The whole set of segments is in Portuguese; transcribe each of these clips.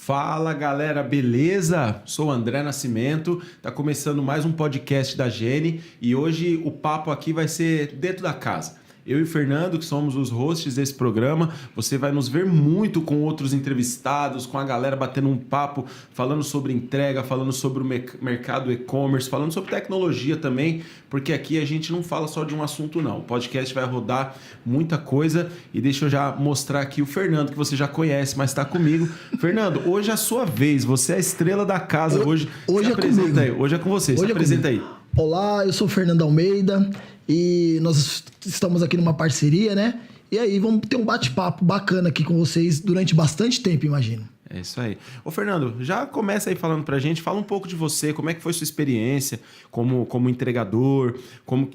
Fala galera, beleza? Sou o André Nascimento, tá começando mais um podcast da Gene e hoje o papo aqui vai ser dentro da casa. Eu e o Fernando, que somos os hosts desse programa, você vai nos ver muito com outros entrevistados, com a galera batendo um papo, falando sobre entrega, falando sobre o mercado e-commerce, falando sobre tecnologia também, porque aqui a gente não fala só de um assunto não. O podcast vai rodar muita coisa e deixa eu já mostrar aqui o Fernando, que você já conhece, mas está comigo. Fernando, hoje é a sua vez, você é a estrela da casa hoje. Hoje é comigo. Aí. Hoje é com você, se apresenta aí. Olá, eu sou o Fernando Almeida e nós estamos aqui numa parceria, né? E aí vamos ter um bate-papo bacana aqui com vocês durante bastante tempo, imagino. É isso aí. Ô, Fernando, já começa aí falando pra gente, fala um pouco de você, como é que foi sua experiência como entregador,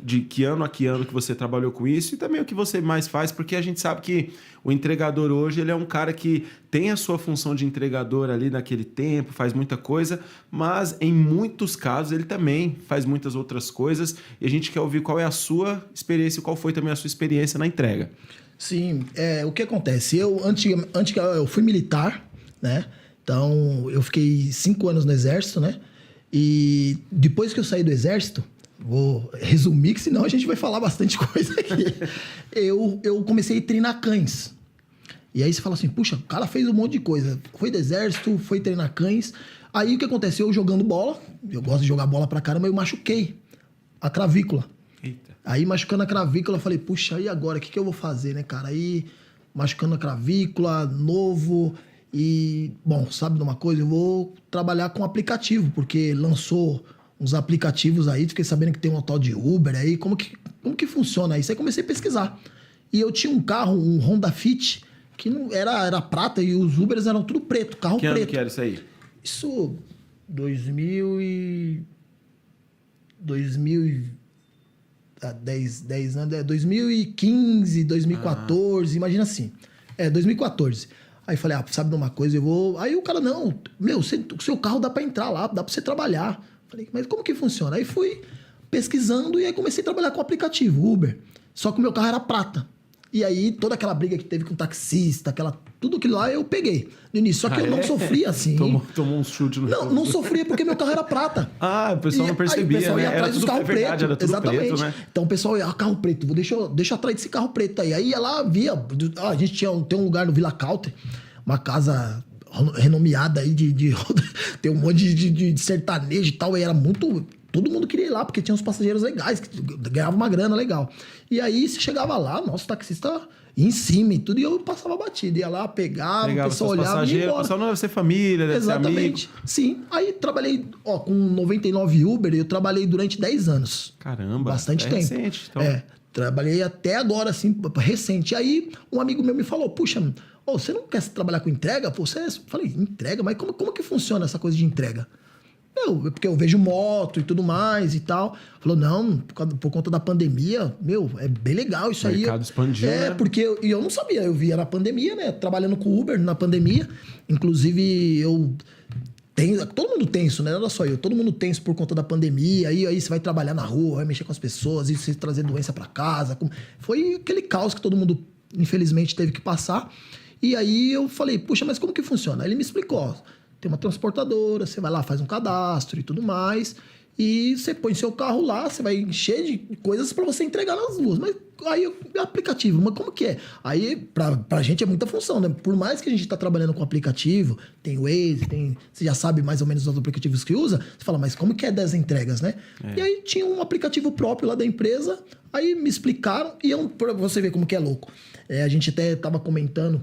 de que ano a que ano que você trabalhou com isso e também o que você mais faz, porque a gente sabe que o entregador hoje, ele é um cara que tem a sua função de entregador ali naquele tempo, faz muita coisa, mas em muitos casos ele também faz muitas outras coisas e a gente quer ouvir qual é a sua experiência e qual foi também a sua experiência na entrega. Sim, o que acontece? Antes eu fui militar, né? Então, eu fiquei 5 anos no exército, né? E depois que eu saí do exército, vou resumir, que senão a gente vai falar bastante coisa aqui. Eu comecei a treinar cães. E aí você fala assim, puxa, o cara fez um monte de coisa. Foi do exército, foi treinar cães. Aí o que aconteceu? Eu jogando bola, eu gosto de jogar bola pra caramba, eu machuquei a clavícula. Eita. Aí machucando a clavícula, eu falei, puxa, e agora? O que eu vou fazer, né, cara? Aí machucando a clavícula, novo... E, bom, sabe de uma coisa? Eu vou trabalhar com aplicativo, porque lançou uns aplicativos aí, fiquei sabendo que tem um tal de Uber aí, como que funciona isso? Aí comecei a pesquisar. E eu tinha um carro, um Honda Fit, que não era prata e os Ubers eram tudo preto, carro que preto. Ano que era isso aí? Isso, 10 anos, 2015, 2014, imagina assim. 2014. Aí falei, sabe de uma coisa, eu vou... Aí o cara, não, seu carro dá pra entrar lá, dá pra você trabalhar. Falei, mas como que funciona? Aí fui pesquisando e aí comecei a trabalhar com o aplicativo, Uber. Só que o meu carro era prata. E aí toda aquela briga que teve com o taxista, tudo aquilo lá eu peguei no início. Só que eu não sofria assim. Tomou um chute no... Não sofria porque meu carro era prata. O pessoal não percebia, aí o pessoal ia atrás dos carros pretos. Era tudo Exatamente. Preto, né? Então o pessoal ia, carro preto, deixa eu atrás desse carro preto aí. Aí ia lá, via. A gente tem um lugar no Vila Country, uma casa renomeada aí tem um monte de sertanejo e tal. E era muito... Todo mundo queria ir lá, porque tinha uns passageiros legais, que ganhavam uma grana legal. E aí, você chegava lá, nosso taxista ia em cima e tudo, e eu passava batido. Ia lá, pegava, o pessoal olhava e ia embora. O pessoal não deve ser família, deve ser amigo. Exatamente. Sim. Aí trabalhei, com 99 Uber, eu trabalhei durante 10 anos. Caramba. Bastante tempo. Recente, então. Trabalhei até agora, assim, recente. Aí, um amigo meu me falou, puxa, você não quer trabalhar com entrega? Pô, Falei, entrega? Mas como que funciona essa coisa de entrega? Porque eu vejo moto e tudo mais e tal. Falou, não, por conta da pandemia, é bem legal isso aí. O mercado expandiu, né? Porque eu não sabia, eu via na pandemia, né? Trabalhando com Uber na pandemia. Inclusive, todo mundo tem isso, né? Não era só eu. Todo mundo tem isso por conta da pandemia. Aí você vai trabalhar na rua, vai mexer com as pessoas, e você trazer doença pra casa. Foi aquele caos que todo mundo, infelizmente, teve que passar. E aí eu falei, puxa, mas como que funciona? Aí ele me explicou, tem uma transportadora, você vai lá, faz um cadastro e tudo mais, e você põe seu carro lá, você vai encher de coisas para você entregar nas ruas. Mas aí é aplicativo, mas como que é? Aí pra gente é muita função, né? Por mais que a gente tá trabalhando com aplicativo, tem Waze, você já sabe mais ou menos os aplicativos que usa, você fala, mas como que é das entregas, né? E aí tinha um aplicativo próprio lá da empresa, aí me explicaram, e pra você ver como que é louco. A gente até tava comentando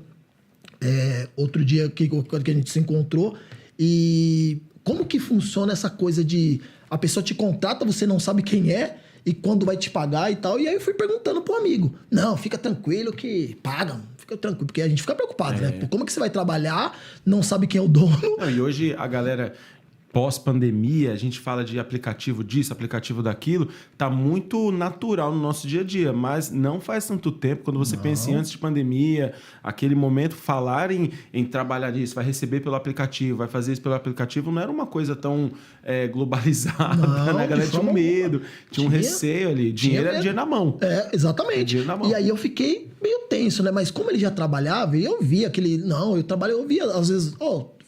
outro dia que a gente se encontrou, e como que funciona essa coisa de a pessoa te contrata, você não sabe quem é e quando vai te pagar e tal. E aí eu fui perguntando pro amigo, não, fica tranquilo que pagam, fica tranquilo, porque a gente fica preocupado, né? Como que você vai trabalhar, não sabe quem é o dono. E hoje a galera... Pós-pandemia, a gente fala de aplicativo disso, aplicativo daquilo, tá muito natural no nosso dia a dia, mas não faz tanto tempo, quando você pensa em antes de pandemia, aquele momento, falar em trabalhar nisso, vai receber pelo aplicativo, vai fazer isso pelo aplicativo, não era uma coisa tão globalizada, não, né? A galera tinha um medo, tinha um receio ali, dinheiro era dinheiro na mão. Exatamente. Dinheiro na mão. E aí eu fiquei meio tenso, né? Mas como ele já trabalhava, e eu via aquele... Não, eu via, às vezes...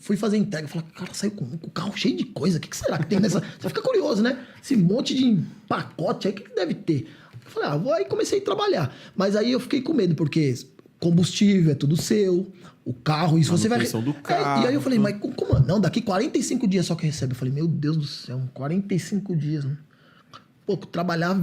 fui fazer entrega, falei, cara, saiu com o carro cheio de coisa, o que será que tem nessa... Você fica curioso, né? Esse monte de pacote aí, o que deve ter? Eu falei, vou aí, comecei a trabalhar. Mas aí eu fiquei com medo, porque combustível é tudo seu, o carro, isso você vai... do carro, e aí eu falei, mas como? Não, daqui 45 dias só que recebe. Eu falei, meu Deus do céu, 45 dias, né? Pô, trabalhar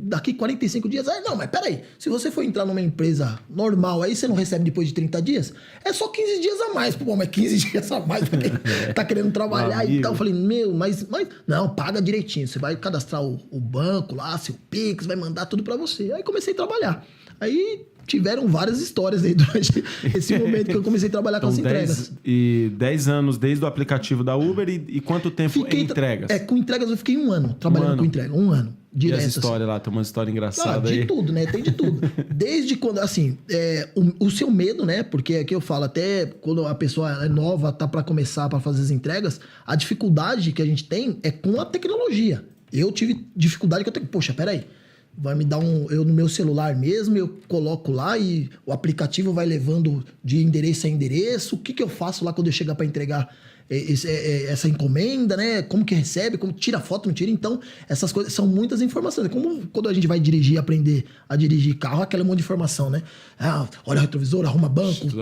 daqui 45 dias. Não, mas peraí. Se você for entrar numa empresa normal, aí você não recebe depois de 30 dias? É só 15 dias a mais. Pô, mas 15 dias a mais pra quem tá querendo trabalhar e tal. Eu falei, mas... Não, paga direitinho. Você vai cadastrar o banco lá, seu Pix, vai mandar tudo pra você. Aí comecei a trabalhar. Aí... tiveram várias histórias aí durante esse momento que eu comecei a trabalhar com as entregas. 10 anos desde o aplicativo da Uber e quanto tempo em entregas? Com entregas eu fiquei 1 ano trabalhando com entrega. 1 ano. Direto. E essa história lá? Tem uma história engraçada aí? De tudo, né? Tem de tudo. Desde quando, assim, o seu medo, né? Porque aqui eu falo, até quando a pessoa é nova, tá para começar, para fazer as entregas, a dificuldade que a gente tem é com a tecnologia. Eu tive dificuldade que eu tenho... Poxa, peraí. Vai me dar eu no meu celular mesmo, eu coloco lá e o aplicativo vai levando de endereço a endereço. O que eu faço lá quando eu chegar para entregar essa encomenda, né? Como que recebe, como tira foto, não tira. Então, essas coisas são muitas informações. É como quando a gente vai dirigir, aprender a dirigir carro, aquele monte de informação, né? Olha o retrovisor, arruma banco, tudo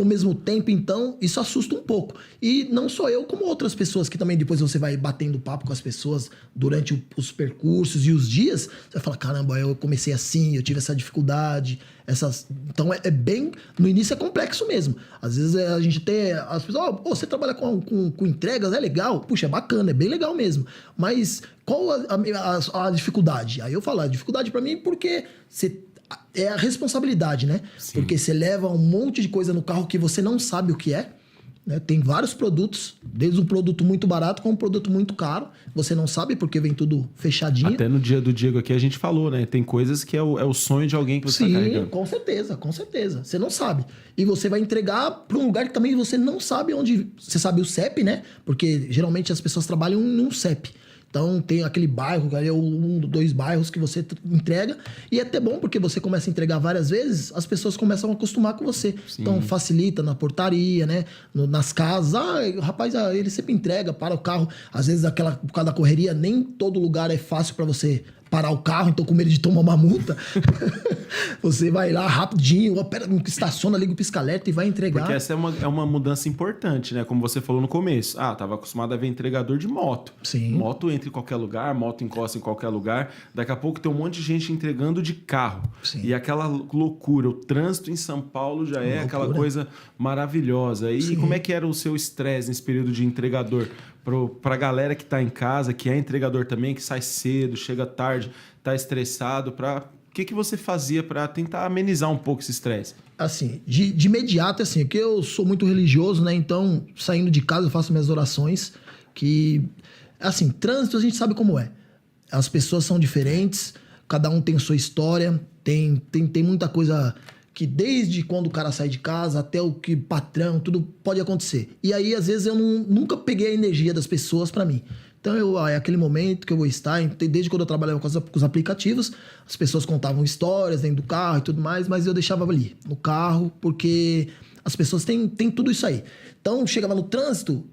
ao mesmo tempo. Então, isso assusta um pouco. E não só eu, como outras pessoas que também depois você vai batendo papo com as pessoas durante os percursos e os dias. Você vai falar, caramba, eu comecei assim, eu tive essa dificuldade. Então, bem... No início é complexo mesmo. Às vezes a gente tem... As pessoas, você trabalha com entregas, é legal. Puxa, é bacana, é bem legal mesmo. Mas qual a dificuldade? Aí eu falo, a dificuldade pra mim porque é a responsabilidade, né? Sim. Porque você leva um monte de coisa no carro que você não sabe o que é. Né? Tem vários produtos, desde um produto muito barato com um produto muito caro. Você não sabe porque vem tudo fechadinho. Até no dia do Diego aqui a gente falou, né? Tem coisas que é o sonho de alguém que você está carregando. Sim, com certeza. Você não sabe. E você vai entregar para um lugar que também você não sabe onde... Você sabe o CEP, né? Porque geralmente as pessoas trabalham num CEP. Então tem aquele bairro, um, 2 bairros que você entrega. E é até bom porque você começa a entregar várias vezes, as pessoas começam a acostumar com você. Sim. Então facilita na portaria, né? Nas casas. Rapaz, ele sempre entrega, para o carro. Às vezes por causa da correria, nem todo lugar é fácil para você parar o carro, então com medo de tomar uma multa. Você vai lá rapidinho, estaciona, liga o pisca-alerta e vai entregar. Porque essa é uma mudança importante, né? Como você falou no começo. Tava acostumado a ver entregador de moto. Sim. Moto entra em qualquer lugar, moto encosta em qualquer lugar. Daqui a pouco tem um monte de gente entregando de carro. Sim. E aquela loucura. O trânsito em São Paulo já é aquela coisa maravilhosa. E Sim. como é que era o seu estresse nesse período de entregador? Pra galera que tá em casa, que é entregador também, que sai cedo, chega tarde, tá estressado, o que você fazia para tentar amenizar um pouco esse estresse? Assim, de imediato, assim, porque eu sou muito religioso, né? Então, saindo de casa, eu faço minhas orações, que... Assim, trânsito a gente sabe como é. As pessoas são diferentes, cada um tem sua história, tem muita coisa... que desde quando o cara sai de casa até o que patrão, tudo pode acontecer. E aí, às vezes, eu nunca peguei a energia das pessoas pra mim. Então, é aquele momento que eu vou estar... Desde quando eu trabalhava com os aplicativos, as pessoas contavam histórias dentro do carro e tudo mais, mas eu deixava ali, no carro, porque as pessoas têm tudo isso aí. Então, chegava no trânsito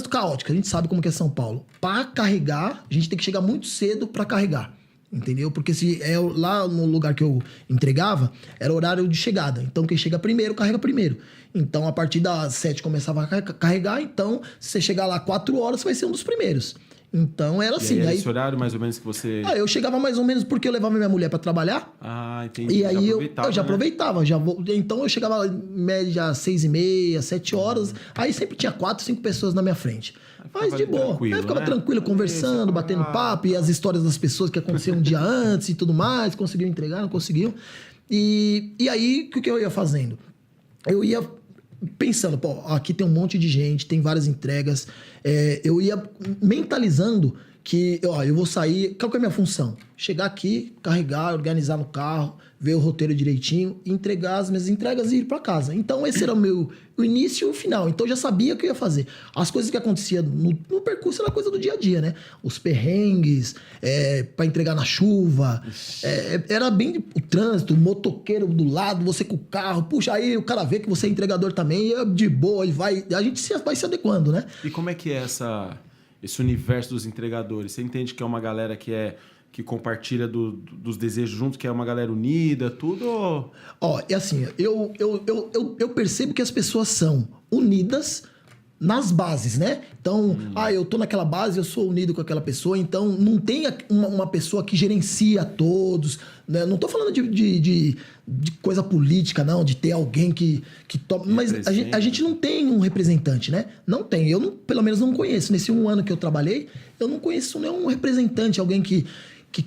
caótico, a gente sabe como que é São Paulo. Para carregar, a gente tem que chegar muito cedo para carregar. Entendeu? Porque se lá no lugar que eu entregava, era horário de chegada. Então, quem chega primeiro, carrega primeiro. Então, a partir das 7 começava a carregar. Então, se você chegar lá 4 horas, você vai ser um dos primeiros. Então, era assim. E aí, esse horário, mais ou menos, que você... eu chegava mais ou menos porque eu levava minha mulher para trabalhar. Entendi. E aí, eu já aproveitava. Então, eu chegava em média às 6h30, 7 horas. Aí, sempre tinha 4, 5 pessoas na minha frente. Mas de boa. Aí ficava tranquilo, conversando, batendo papo. E as histórias das pessoas que aconteceram um dia antes e tudo mais. Conseguiu entregar, não conseguiu. E aí, o que eu ia fazendo? Eu ia pensando, aqui tem um monte de gente, tem várias entregas. Eu ia mentalizando que, ó, eu vou sair... Qual que é a minha função? Chegar aqui, carregar, organizar no carro, ver o roteiro direitinho, entregar as minhas entregas e ir para casa. Então, esse era o início e o final. Então, eu já sabia o que eu ia fazer. As coisas que aconteciam no percurso era coisa do dia a dia, né? Os perrengues, para entregar na chuva. Era bem o trânsito, o motoqueiro do lado, você com o carro. Puxa, aí o cara vê que você é entregador também, e de boa, e vai... A gente vai se adequando, né? E como é que é esse universo dos entregadores? Você entende que é uma galera que compartilha dos desejos juntos, que é uma galera unida, tudo? Ó, é assim, eu percebo que as pessoas são unidas nas bases, né? Então, eu tô naquela base, eu sou unido com aquela pessoa, então não tem uma pessoa que gerencia todos, né? Não tô falando de coisa política, não, de ter alguém que toma... Mas a gente não tem um representante, né? Não tem. Eu, pelo menos, não conheço. Nesse 1 ano que eu trabalhei, eu não conheço nenhum representante, alguém que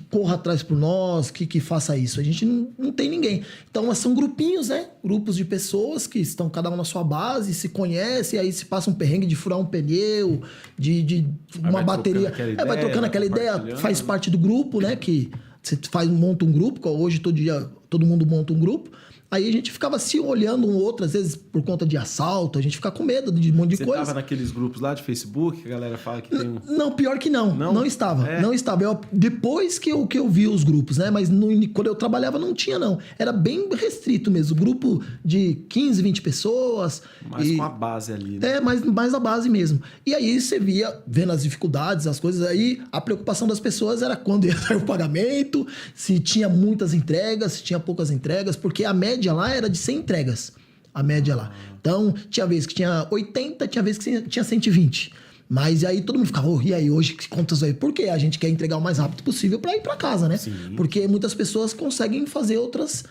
corra atrás por nós, que faça isso. A gente não tem ninguém. Então, são grupinhos, né? Grupos de pessoas que estão cada um na sua base, se conhecem, aí se passa um perrengue de furar um pneu, de uma bateria. Vai trocando aquela ideia, faz parte do grupo, né? Que você monta um grupo, hoje todo dia todo mundo monta um grupo. Aí a gente ficava se olhando um outro, às vezes por conta de assalto, a gente fica com medo de um monte de coisa. Você estava naqueles grupos lá de Facebook, que a galera fala que tem um... Não, pior que não. Não estava. Não estava. Depois que eu vi os grupos, né? Mas quando eu trabalhava não tinha, não. Era bem restrito mesmo. Grupo de 15, 20 pessoas. Mas com a base ali, né? Mais a base mesmo. E aí você vendo as dificuldades, as coisas, aí a preocupação das pessoas era quando ia sair o pagamento, se tinha muitas entregas, se tinha poucas entregas, porque a média lá era de 100 entregas, a média lá. Então, tinha vezes que tinha 80, tinha vezes que tinha 120. Mas aí todo mundo ficava, e aí, hoje que contas vai? Por quê? A gente quer entregar o mais rápido possível para ir para casa, né? Sim. Porque muitas pessoas conseguem fazer outras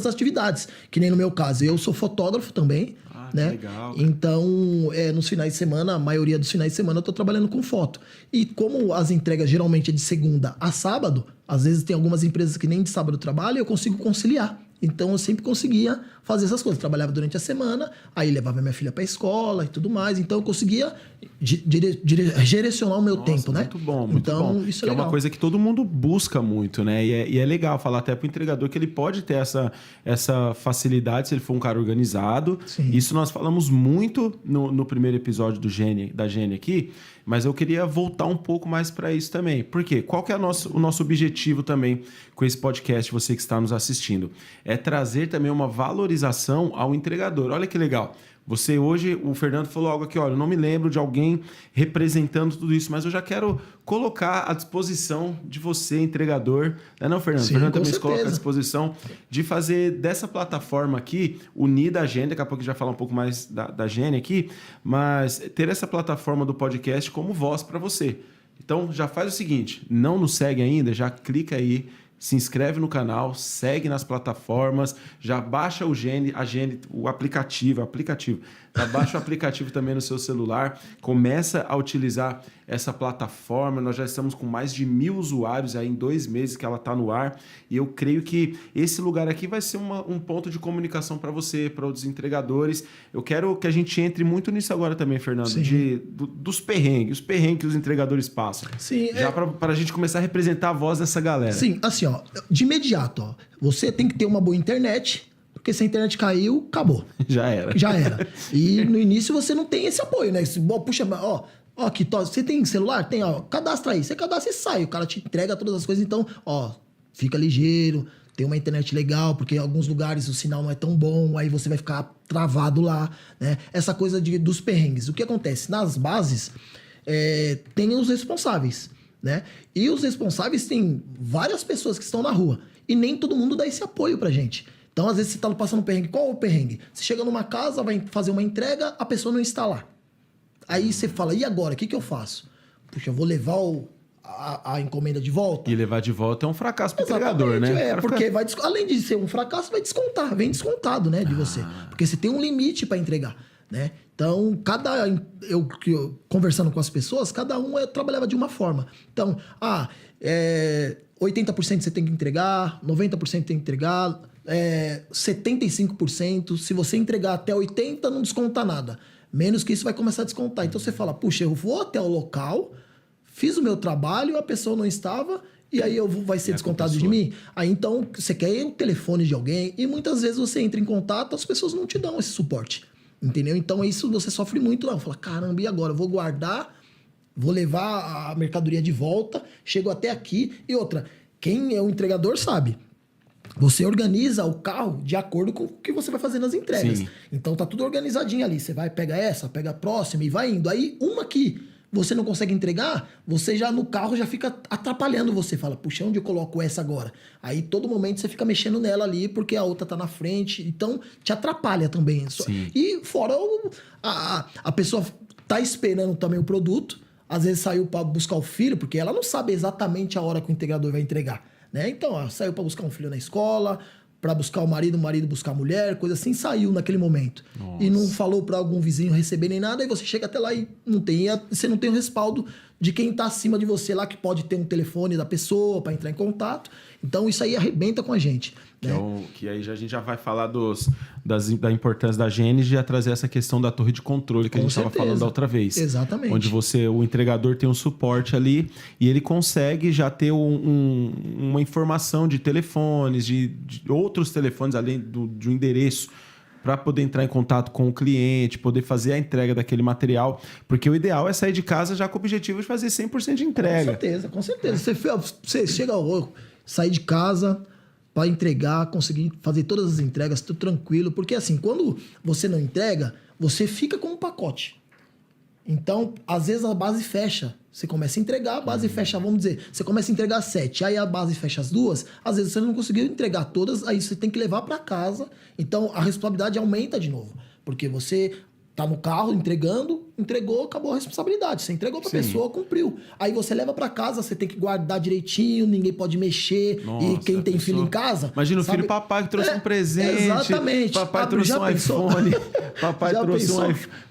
atividades. Que nem no meu caso, eu sou fotógrafo também, né? Legal. Então, nos finais de semana, a maioria dos finais de semana eu tô trabalhando com foto. E como as entregas geralmente é de segunda a sábado, às vezes tem algumas empresas que nem de sábado trabalham, eu consigo conciliar. Então, eu sempre conseguia fazer essas coisas. Trabalhava durante a semana, aí levava minha filha para a escola e tudo mais. Então, eu conseguia direcionar o meu tempo, né? Muito bom, muito então, bom. Isso é legal. É uma coisa que todo mundo busca muito, né? E é legal falar até para o entregador que ele pode ter essa facilidade se ele for um cara organizado. Sim. Isso nós falamos muito no primeiro episódio da Gene aqui, mas eu queria voltar um pouco mais para isso também. Por quê? Qual que é o nosso objetivo também com esse podcast, você que está nos assistindo? É trazer também uma valorização ao entregador. Olha que legal. Você hoje, o Fernando falou algo aqui, olha, eu não me lembro de alguém representando tudo isso, mas eu já quero colocar à disposição de você, entregador, não, Fernando? Sim, Fernando também certeza. se coloca à disposição de fazer dessa plataforma aqui, unida à Gene, daqui a pouco a gente vai falar um pouco mais da Gene aqui, mas ter essa plataforma do podcast como voz para você. Então, já faz o seguinte, não nos segue ainda, já clica aí, se inscreve no canal, segue nas plataformas, já baixa o aplicativo. Já baixa o aplicativo também no seu celular, começa a utilizar essa plataforma. Nós já estamos com mais de 1.000 usuários aí em 2 meses que ela está no ar. E eu creio que esse lugar aqui vai ser um ponto de comunicação para você, para os entregadores. Eu quero que a gente entre muito nisso agora também, Fernando, dos perrengues, os perrengues que os entregadores passam. Sim, já para a gente começar a representar a voz dessa galera. Sim, assim, ó, de imediato, você tem que ter uma boa internet, porque se a internet caiu, acabou. Já era. E no início você não tem esse apoio, né? Puxa, aqui, você tem celular? Tem, ó, cadastra aí. Você cadastra e sai. O cara te entrega todas as coisas. Então, fica ligeiro, tem uma internet legal, porque em alguns lugares o sinal não é tão bom, aí você vai ficar travado lá, né? Essa coisa dos perrengues. O que acontece? Nas bases, tem os responsáveis, né? E os responsáveis têm várias pessoas que estão na rua. E nem todo mundo dá esse apoio pra gente. Então, às vezes, você tá passando perrengue. Qual é o perrengue? Você chega numa casa, vai fazer uma entrega, a pessoa não está lá. Aí você fala, e agora? O que eu faço? Puxa, eu vou levar a encomenda de volta? E levar de volta é um fracasso pro entregador, né? Porque além de ser um fracasso, vai descontar. Vem descontado, né, de você. Porque você tem um limite para entregar, né? Então, eu conversando com as pessoas, cada um trabalhava de uma forma. Então, 80% você tem que entregar, 90% tem que entregar, 75%. Se você entregar até 80%, não desconta nada. Menos que isso vai começar a descontar. Então, você fala, puxa, eu vou até o local, fiz o meu trabalho, a pessoa não estava, e aí vai ser descontado de mim? Aí então você quer o telefone de alguém, e muitas vezes você entra em contato, as pessoas não te dão esse suporte. Entendeu? Então isso você sofre muito lá. Fala, caramba, e agora? Eu vou guardar, vou levar a mercadoria de volta, chego até aqui. E outra, quem é o entregador sabe. Você organiza o carro de acordo com o que você vai fazer nas entregas. Sim. Então tá tudo organizadinho ali. Você vai pegar essa, pega a próxima e vai indo. Aí uma que você não consegue entregar, você já no carro já fica atrapalhando você. Fala, puxa, onde eu coloco essa agora? Aí todo momento você fica mexendo nela ali porque a outra tá na frente. Então te atrapalha também. Sim. E fora a pessoa tá esperando também o produto. Às vezes saiu para buscar o filho, porque ela não sabe exatamente a hora que o integrador vai entregar. Né? Então, saiu para buscar um filho na escola, para buscar o marido buscar a mulher, coisa assim, saiu naquele momento. Nossa. E não falou para algum vizinho receber nem nada, aí você chega até lá e você não tem o respaldo de quem está acima de você lá, que pode ter um telefone da pessoa para entrar em contato. Então, isso aí arrebenta com a gente. Né? Que aí a gente já vai falar da importância da Gênesis e já trazer essa questão da torre de controle que a gente estava falando da outra vez. Exatamente. Onde o entregador tem um suporte ali e ele consegue já ter uma informação de telefones, de outros telefones, além de um endereço, para poder entrar em contato com o cliente, poder fazer a entrega daquele material. Porque o ideal é sair de casa já com o objetivo de fazer 100% de entrega. Com certeza. Você chega sair de casa para entregar, conseguir fazer todas as entregas, tudo tranquilo. Porque assim, quando você não entrega, você fica com um pacote. Então, às vezes a base fecha. Você começa a entregar, a base fecha, vamos dizer, você começa a entregar 7, aí a base fecha as 2, às vezes você não conseguiu entregar todas, aí você tem que levar para casa. Então, a responsabilidade aumenta de novo. Porque você tá no carro entregando, entregou, acabou a responsabilidade. Você entregou pra pessoa, cumpriu. Aí você leva pra casa, você tem que guardar direitinho, ninguém pode mexer. Nossa, e quem tem filho em casa... Imagina o filho, papai que trouxe um presente. Exatamente. Papai trouxe um iPhone.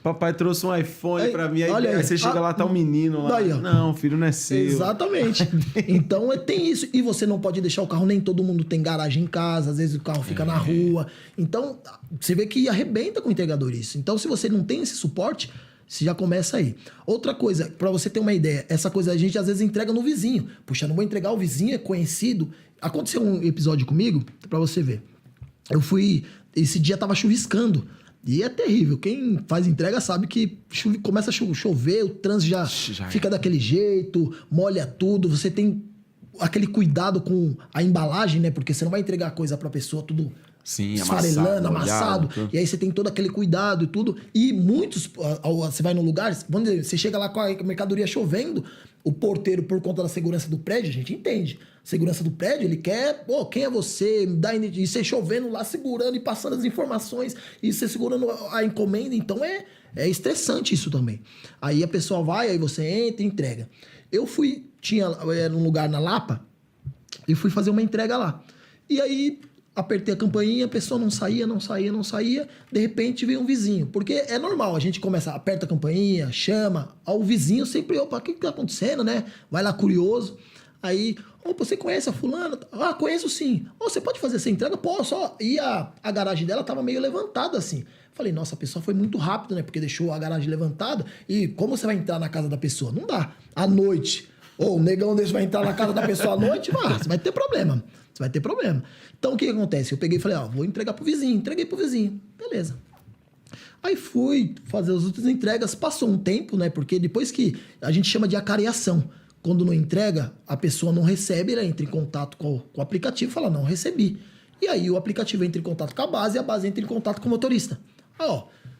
Papai trouxe um iPhone pra mim. Aí você chega lá, tá um menino lá. Daí, não, o filho não é seu. Exatamente. Então tem isso. E você não pode deixar o carro, nem todo mundo tem garagem em casa, às vezes o carro fica na rua. Então, você vê que arrebenta com o entregador isso. Então, se você não tem esse suporte, você já começa aí. Outra coisa, para você ter uma ideia, essa coisa a gente às vezes entrega no vizinho. Puxa, não vou entregar, o vizinho é conhecido. Aconteceu um episódio comigo, para você ver. Esse dia tava chuviscando. E é terrível. Quem faz entrega sabe que começa a chover, o trânsito já fica daquele jeito, molha tudo. Você tem aquele cuidado com a embalagem, né? Porque você não vai entregar a coisa pra pessoa tudo... Sim, esfarelando, amassado. E aí você tem todo aquele cuidado e tudo. E muitos, você vai num lugar, vamos dizer, você chega lá com a mercadoria chovendo, o porteiro, por conta da segurança do prédio, a gente entende. Segurança do prédio, ele quer, quem é você? E você chovendo lá, segurando e passando as informações, e você segurando a encomenda. Então é estressante isso também. Aí a pessoa vai, aí você entra e entrega. Eu tinha num lugar na Lapa, e fui fazer uma entrega lá. E aí... apertei a campainha, a pessoa não saía. De repente veio um vizinho. Porque é normal, a gente aperta a campainha, chama. O vizinho sempre, opa, o que tá acontecendo, né? Vai lá curioso. Aí, você conhece a fulana? Ah, conheço sim. Você pode fazer essa entrega? Posso. E a garagem dela tava meio levantada assim. Falei, nossa, a pessoa foi muito rápido, né? Porque deixou a garagem levantada. E como você vai entrar na casa da pessoa? Não dá. À noite. O negão desse vai entrar na casa da pessoa à noite? Você vai ter problema. Você vai ter problema. Então, o que acontece? Eu peguei e falei, vou entregar pro vizinho. Entreguei pro vizinho. Beleza. Aí fui fazer as outras entregas. Passou um tempo, né? Porque depois que a gente chama de acareação. Quando não entrega, a pessoa não recebe, ela entra em contato com o aplicativo e fala, não recebi. E aí o aplicativo entra em contato com a base e a base entra em contato com o motorista.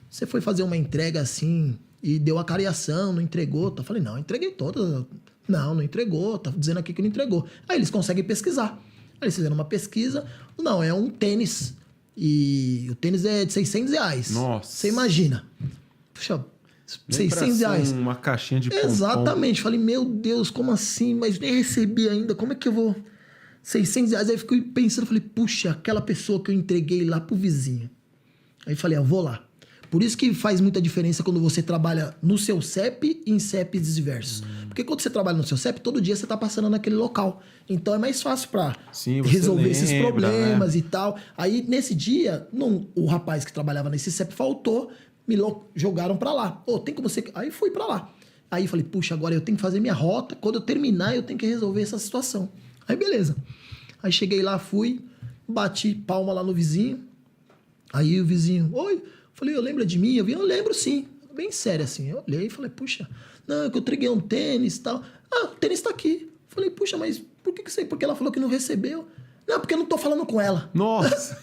Você foi fazer uma entrega assim e deu acareação, não entregou. Eu falei, não, entreguei todas. Não entregou. Tá dizendo aqui que não entregou. Aí eles conseguem pesquisar. Aí eles fizeram uma pesquisa. Não, é um tênis. E o tênis é de R$600. Nossa. Você imagina. Puxa, R$600. Uma caixinha de pompom. Exatamente. Falei, meu Deus, como assim? Mas nem recebi ainda. Como é que eu vou... R$600. Aí eu fiquei pensando, falei, puxa, aquela pessoa que eu entreguei lá pro vizinho. Aí falei, eu vou lá. Por isso que faz muita diferença quando você trabalha no seu CEP e em CEPs diversos. Porque quando você trabalha no seu CEP, todo dia você tá passando naquele local. Então é mais fácil para resolver esses problemas, né? E tal. Aí, nesse dia, o rapaz que trabalhava nesse CEP faltou, jogaram para lá. Tem como você... Aí fui para lá. Aí falei, puxa, agora eu tenho que fazer minha rota. Quando eu terminar, eu tenho que resolver essa situação. Aí beleza. Aí cheguei lá, fui, bati palma lá no vizinho. Aí o vizinho, oi. Falei, eu lembro de mim? Eu lembro sim. Bem sério assim. Eu olhei e falei, puxa, não, é que eu entreguei um tênis e tal. Ah, o tênis tá aqui. Falei, puxa, mas por que isso aí? Porque ela falou que não recebeu. Não, porque eu não tô falando com ela. Nossa!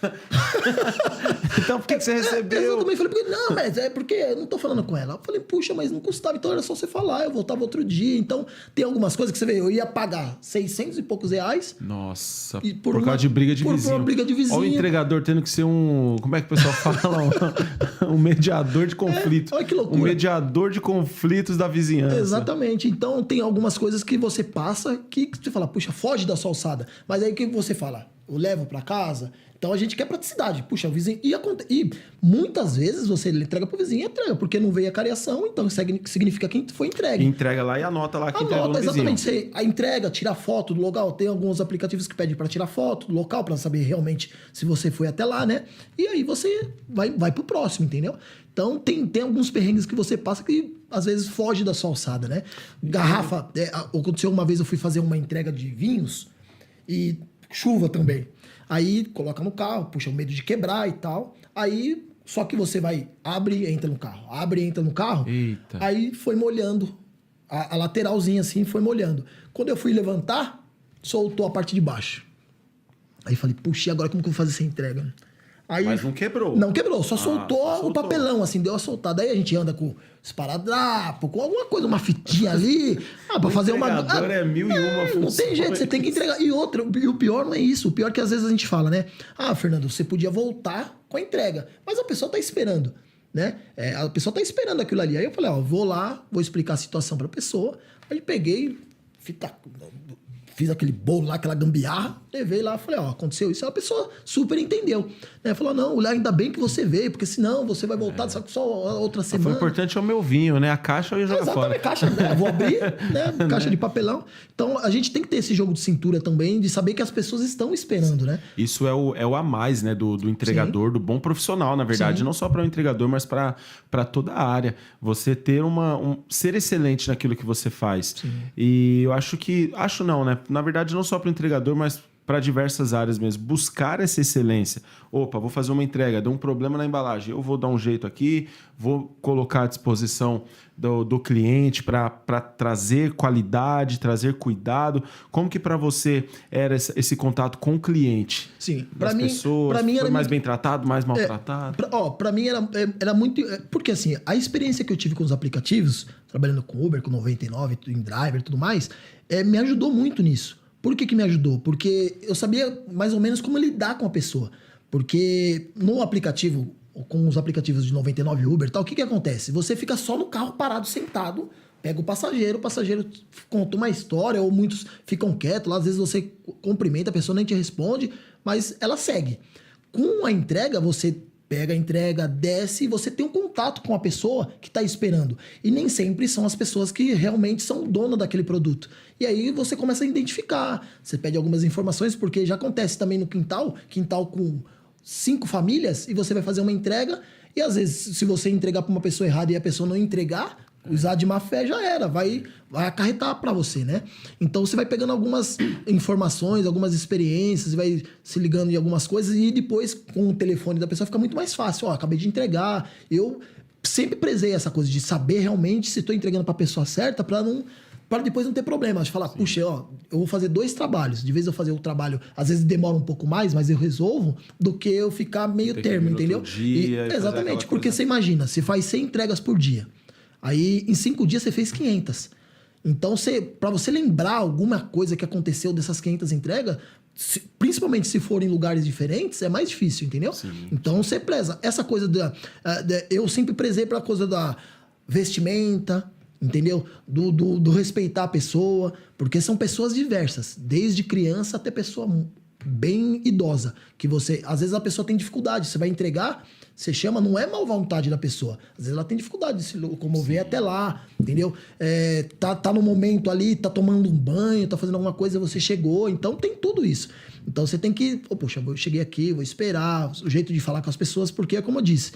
Então por que você recebeu? Eu também falei, não, mas é porque eu não tô falando com ela. Eu falei, puxa, mas não custava, então era só você falar, eu voltava outro dia. Então, tem algumas coisas que você vê, eu ia pagar 600 e poucos reais. Nossa, E por causa de briga de vizinho. Por uma briga de vizinho. Olha o entregador tendo que ser como é que o pessoal fala? Um mediador de conflitos. Olha que loucura. Um mediador de conflitos da vizinhança. Exatamente. Então, tem algumas coisas que você passa que você fala, puxa, foge da sua alçada. Mas aí o que você fala? Eu levo pra casa. Então a gente quer praticidade. Puxa, o vizinho. E muitas vezes você entrega pro vizinho e entrega, porque não veio a cariação, então significa que foi entregue. Entrega lá e anota lá que entregou no vizinho. Exatamente. Você a entrega, tira foto do local. Tem alguns aplicativos que pedem para tirar foto do local, para saber realmente se você foi até lá, né? E aí você vai pro próximo, entendeu? Então tem alguns perrengues que você passa que às vezes foge da sua alçada, né? Garrafa. Aconteceu uma vez, eu fui fazer uma entrega de vinhos e chuva também. Aí coloca no carro, puxa, o medo de quebrar e tal. Aí, só que você abre e entra no carro. Abre e entra no carro. Eita. Aí foi molhando. A lateralzinha assim foi molhando. Quando eu fui levantar, soltou a parte de baixo. Aí falei, puxa, agora como que eu vou fazer essa entrega? Aí, mas não quebrou. Não quebrou, só soltou soltou o papelão, assim, deu a soltada. Aí a gente anda com esparadrapo, com alguma coisa, uma fitinha ali. Pra fazer uma. É mil e uma funções. Não tem jeito, você tem que entregar. E o pior não é isso. O pior é que às vezes a gente fala, né? Ah, Fernando, você podia voltar com a entrega. Mas a pessoa tá esperando, né? A pessoa tá esperando aquilo ali. Aí eu falei, ó, vou lá, vou explicar a situação pra pessoa. Aí peguei, fiz aquele bolo lá, aquela gambiarra, levei lá, falei, ó, aconteceu isso. Aí a pessoa super entendeu. Né? Falou, não, ainda bem que você veio, porque senão você vai voltar só outra semana. O importante é o meu vinho, né? A caixa eu ia jogar fora. Exatamente, caixa, né? Vou abrir, né? Caixa de papelão. Então, a gente tem que ter esse jogo de cintura também, de saber que as pessoas estão esperando, né? Isso é o a mais, né? Do entregador, sim, do bom profissional, na verdade. Sim. Não só para o entregador, mas para toda a área. Você ter ser excelente naquilo que você faz. Sim. E eu acho que... Acho não, né? Na verdade, não só para o entregador, mas para diversas áreas mesmo. Buscar essa excelência. Opa, vou fazer uma entrega, deu um problema na embalagem. Eu vou dar um jeito aqui, vou colocar à disposição do cliente para trazer qualidade, trazer cuidado. Como que para você era esse contato com o cliente? Sim, para mim, pessoas, foi mais muito bem tratado, mais maltratado? Para mim era muito... Porque assim, a experiência que eu tive com os aplicativos, trabalhando com Uber, com 99, em Driver e tudo mais, me ajudou muito nisso. Por que me ajudou? Porque eu sabia mais ou menos como lidar com a pessoa. Porque no aplicativo, com os aplicativos de 99 Uber e tal, o que acontece? Você fica só no carro parado, sentado, pega o passageiro conta uma história, ou muitos ficam quietos, lá às vezes você cumprimenta, a pessoa nem te responde, mas ela segue. Com a entrega, você pega a entrega, desce e você tem um contato com a pessoa que está esperando. E nem sempre são as pessoas que realmente são dona daquele produto. E aí você começa a identificar, você pede algumas informações, porque já acontece também no quintal com 5 famílias, e você vai fazer uma entrega, e às vezes se você entregar para uma pessoa errada e a pessoa não entregar, usar de má fé já era, vai acarretar para você, né? Então você vai pegando algumas informações, algumas experiências, vai se ligando em algumas coisas, e depois com o telefone da pessoa fica muito mais fácil. Ó, acabei de entregar. Eu sempre prezei essa coisa de saber realmente se estou entregando para a pessoa certa, para depois não ter problema. De falar, sim, puxa, ó, eu vou fazer 2 trabalhos. De vez eu fazer o trabalho, às vezes demora um pouco mais, mas eu resolvo, do que eu ficar meio termo, entendeu? Exatamente, porque você imagina, você faz 100 entregas por dia. Aí, em 5 dias, você fez 500. Então, para você lembrar alguma coisa que aconteceu dessas 500 entregas, principalmente se for em lugares diferentes, é mais difícil, entendeu? Sim. Então, você preza. Essa coisa eu sempre prezei para a coisa da vestimenta, entendeu? Do respeitar a pessoa, porque são pessoas diversas, desde criança até pessoa bem idosa, que às vezes a pessoa tem dificuldade, você vai entregar, você chama, não é mal vontade da pessoa, às vezes ela tem dificuldade de se locomover, sim, até lá, entendeu? Tá no momento ali, tá tomando um banho, tá fazendo alguma coisa, você chegou, então tem tudo isso. Então você tem que, poxa, eu cheguei aqui, vou esperar, o jeito de falar com as pessoas, porque é como eu disse,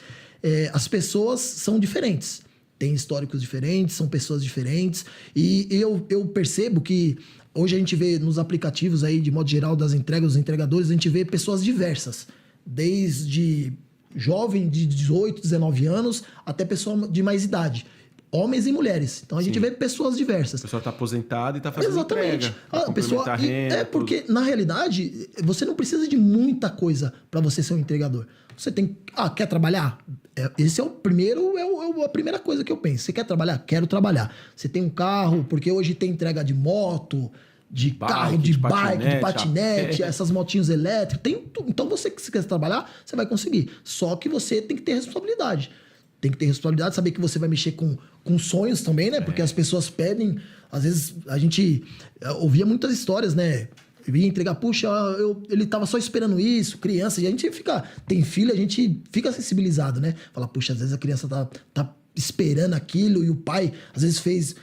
as pessoas são diferentes. têm históricos diferentes, são pessoas diferentes. E eu percebo que hoje a gente vê nos aplicativos aí, de modo geral, das entregas, dos entregadores, a gente vê pessoas diversas. Desde jovem de 18, 19 anos, até pessoa de mais idade. Homens e mulheres. Então a gente vê pessoas diversas. A pessoa está aposentada e está fazendo Exatamente. entrega. A pessoa, renda, porque, na realidade, você não precisa de muita coisa para você ser um entregador. Você tem... quer trabalhar? Esse é o primeiro, a primeira coisa que eu penso. Você quer trabalhar? Quero trabalhar. Você tem um carro, porque hoje tem entrega de moto, de carro, de bike, de patinete, essas motinhos elétricas. Então, você que quer trabalhar, você vai conseguir. Só que você tem que ter responsabilidade. Tem que ter responsabilidade, saber que você vai mexer com sonhos também, né? Porque as pessoas pedem... Às vezes, a gente ouvia muitas histórias, né? Eu ia entregar, puxa, ele tava só esperando isso, criança. E a gente fica... Tem filho, a gente fica sensibilizado, né? Fala, puxa, às vezes a criança tá esperando aquilo e o pai, às vezes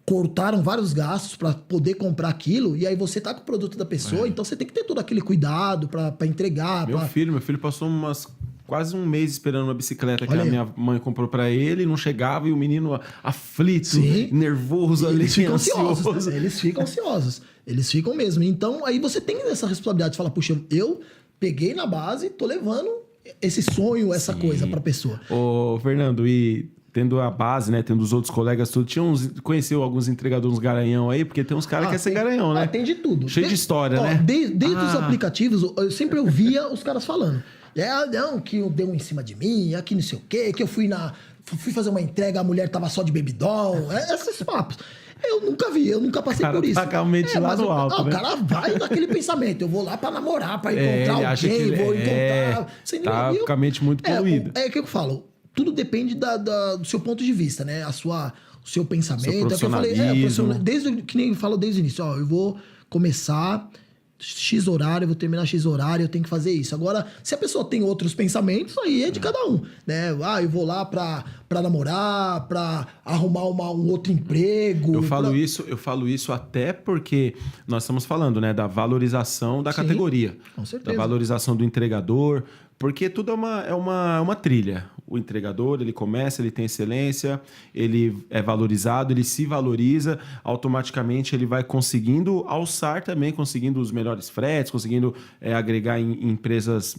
cortaram vários gastos para poder comprar aquilo, e aí você tá com o produto da pessoa, então você tem que ter todo aquele cuidado para entregar. Meu filho passou quase um mês esperando uma bicicleta que a minha mãe comprou para ele, não chegava, e o menino aflito, nervoso ali, eles ficam ansiosos, né? Eles ficam ansiosos, eles ficam mesmo. Então aí você tem essa responsabilidade de falar, puxa, eu peguei na base, tô levando esse sonho, essa coisa pra pessoa. Ô, Fernando, e tendo a base, né? Tendo os outros colegas, tudo. Conheceu alguns entregadores, uns garanhão aí? Porque tem uns caras que querem ser garanhão, né? Tem de tudo. Cheio de história, né? Desde os aplicativos, eu sempre ouvia os caras falando. Não, que deu um em cima de mim, aqui não sei o quê, que eu fui fazer uma entrega, a mulher tava só de baby doll. Esses papos. Eu nunca passei por isso. Tá calmamente lá no alto, né? O cara vai naquele pensamento. Eu vou lá pra namorar, pra encontrar alguém, vou encontrar... Tá com a mente muito poluída. É que eu falo. Tudo depende do seu ponto de vista, né? O seu pensamento. Seu desde que nem eu falo desde o início. Eu vou começar X horário, eu vou terminar X horário, eu tenho que fazer isso. Agora, se a pessoa tem outros pensamentos, aí é de cada um, né? Eu vou lá pra namorar, pra arrumar um outro emprego. Eu falo isso até porque nós estamos falando, né, da valorização da categoria. Com certeza. Da valorização do entregador, porque tudo é uma trilha. O entregador, ele começa, ele tem excelência, ele é valorizado, ele se valoriza, automaticamente ele vai conseguindo alçar também, conseguindo os melhores fretes, conseguindo agregar em empresas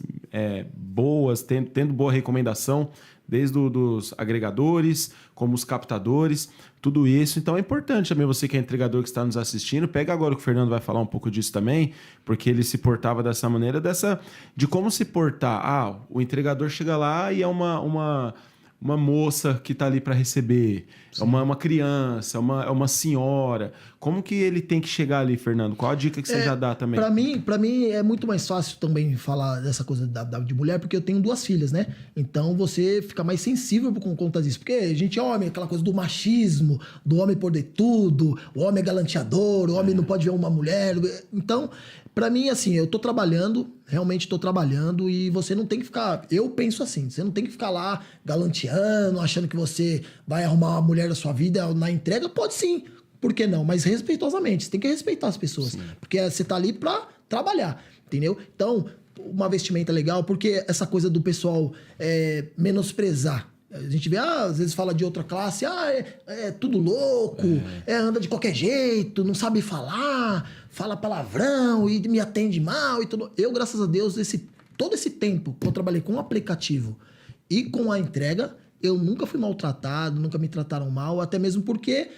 boas, tendo boa recomendação, desde dos agregadores, como os captadores, tudo isso. Então é importante também você que é entregador que está nos assistindo, pega agora que o Fernando vai falar um pouco disso também, porque ele se portava dessa maneira, de como se portar. O entregador chega lá e é uma moça que está ali para receber, é uma criança, é uma senhora. Como que ele tem que chegar ali, Fernando? Qual a dica que você já dá também? Para mim é muito mais fácil também falar dessa coisa de mulher, porque eu tenho 2 filhas, né? Então você fica mais sensível por conta disso. Porque a gente é homem, aquela coisa do machismo, do homem poder tudo, o homem é galanteador, o homem não pode ver uma mulher. Então, para mim, assim, eu tô trabalhando, realmente tô trabalhando, e você não tem que ficar... Eu penso assim, você não tem que ficar lá galanteando, achando que você vai arrumar uma mulher da sua vida na entrega. Pode sim, por que não? Mas respeitosamente, você tem que respeitar as pessoas. Sim. Porque você tá ali pra trabalhar, entendeu? Então, uma vestimenta legal, porque essa coisa do pessoal menosprezar. A gente vê, às vezes fala de outra classe, é tudo louco, anda de qualquer jeito, não sabe falar, fala palavrão e me atende mal e tudo. Eu, graças a Deus, todo esse tempo que eu trabalhei com o aplicativo e com a entrega, eu nunca fui maltratado, nunca me trataram mal, até mesmo porque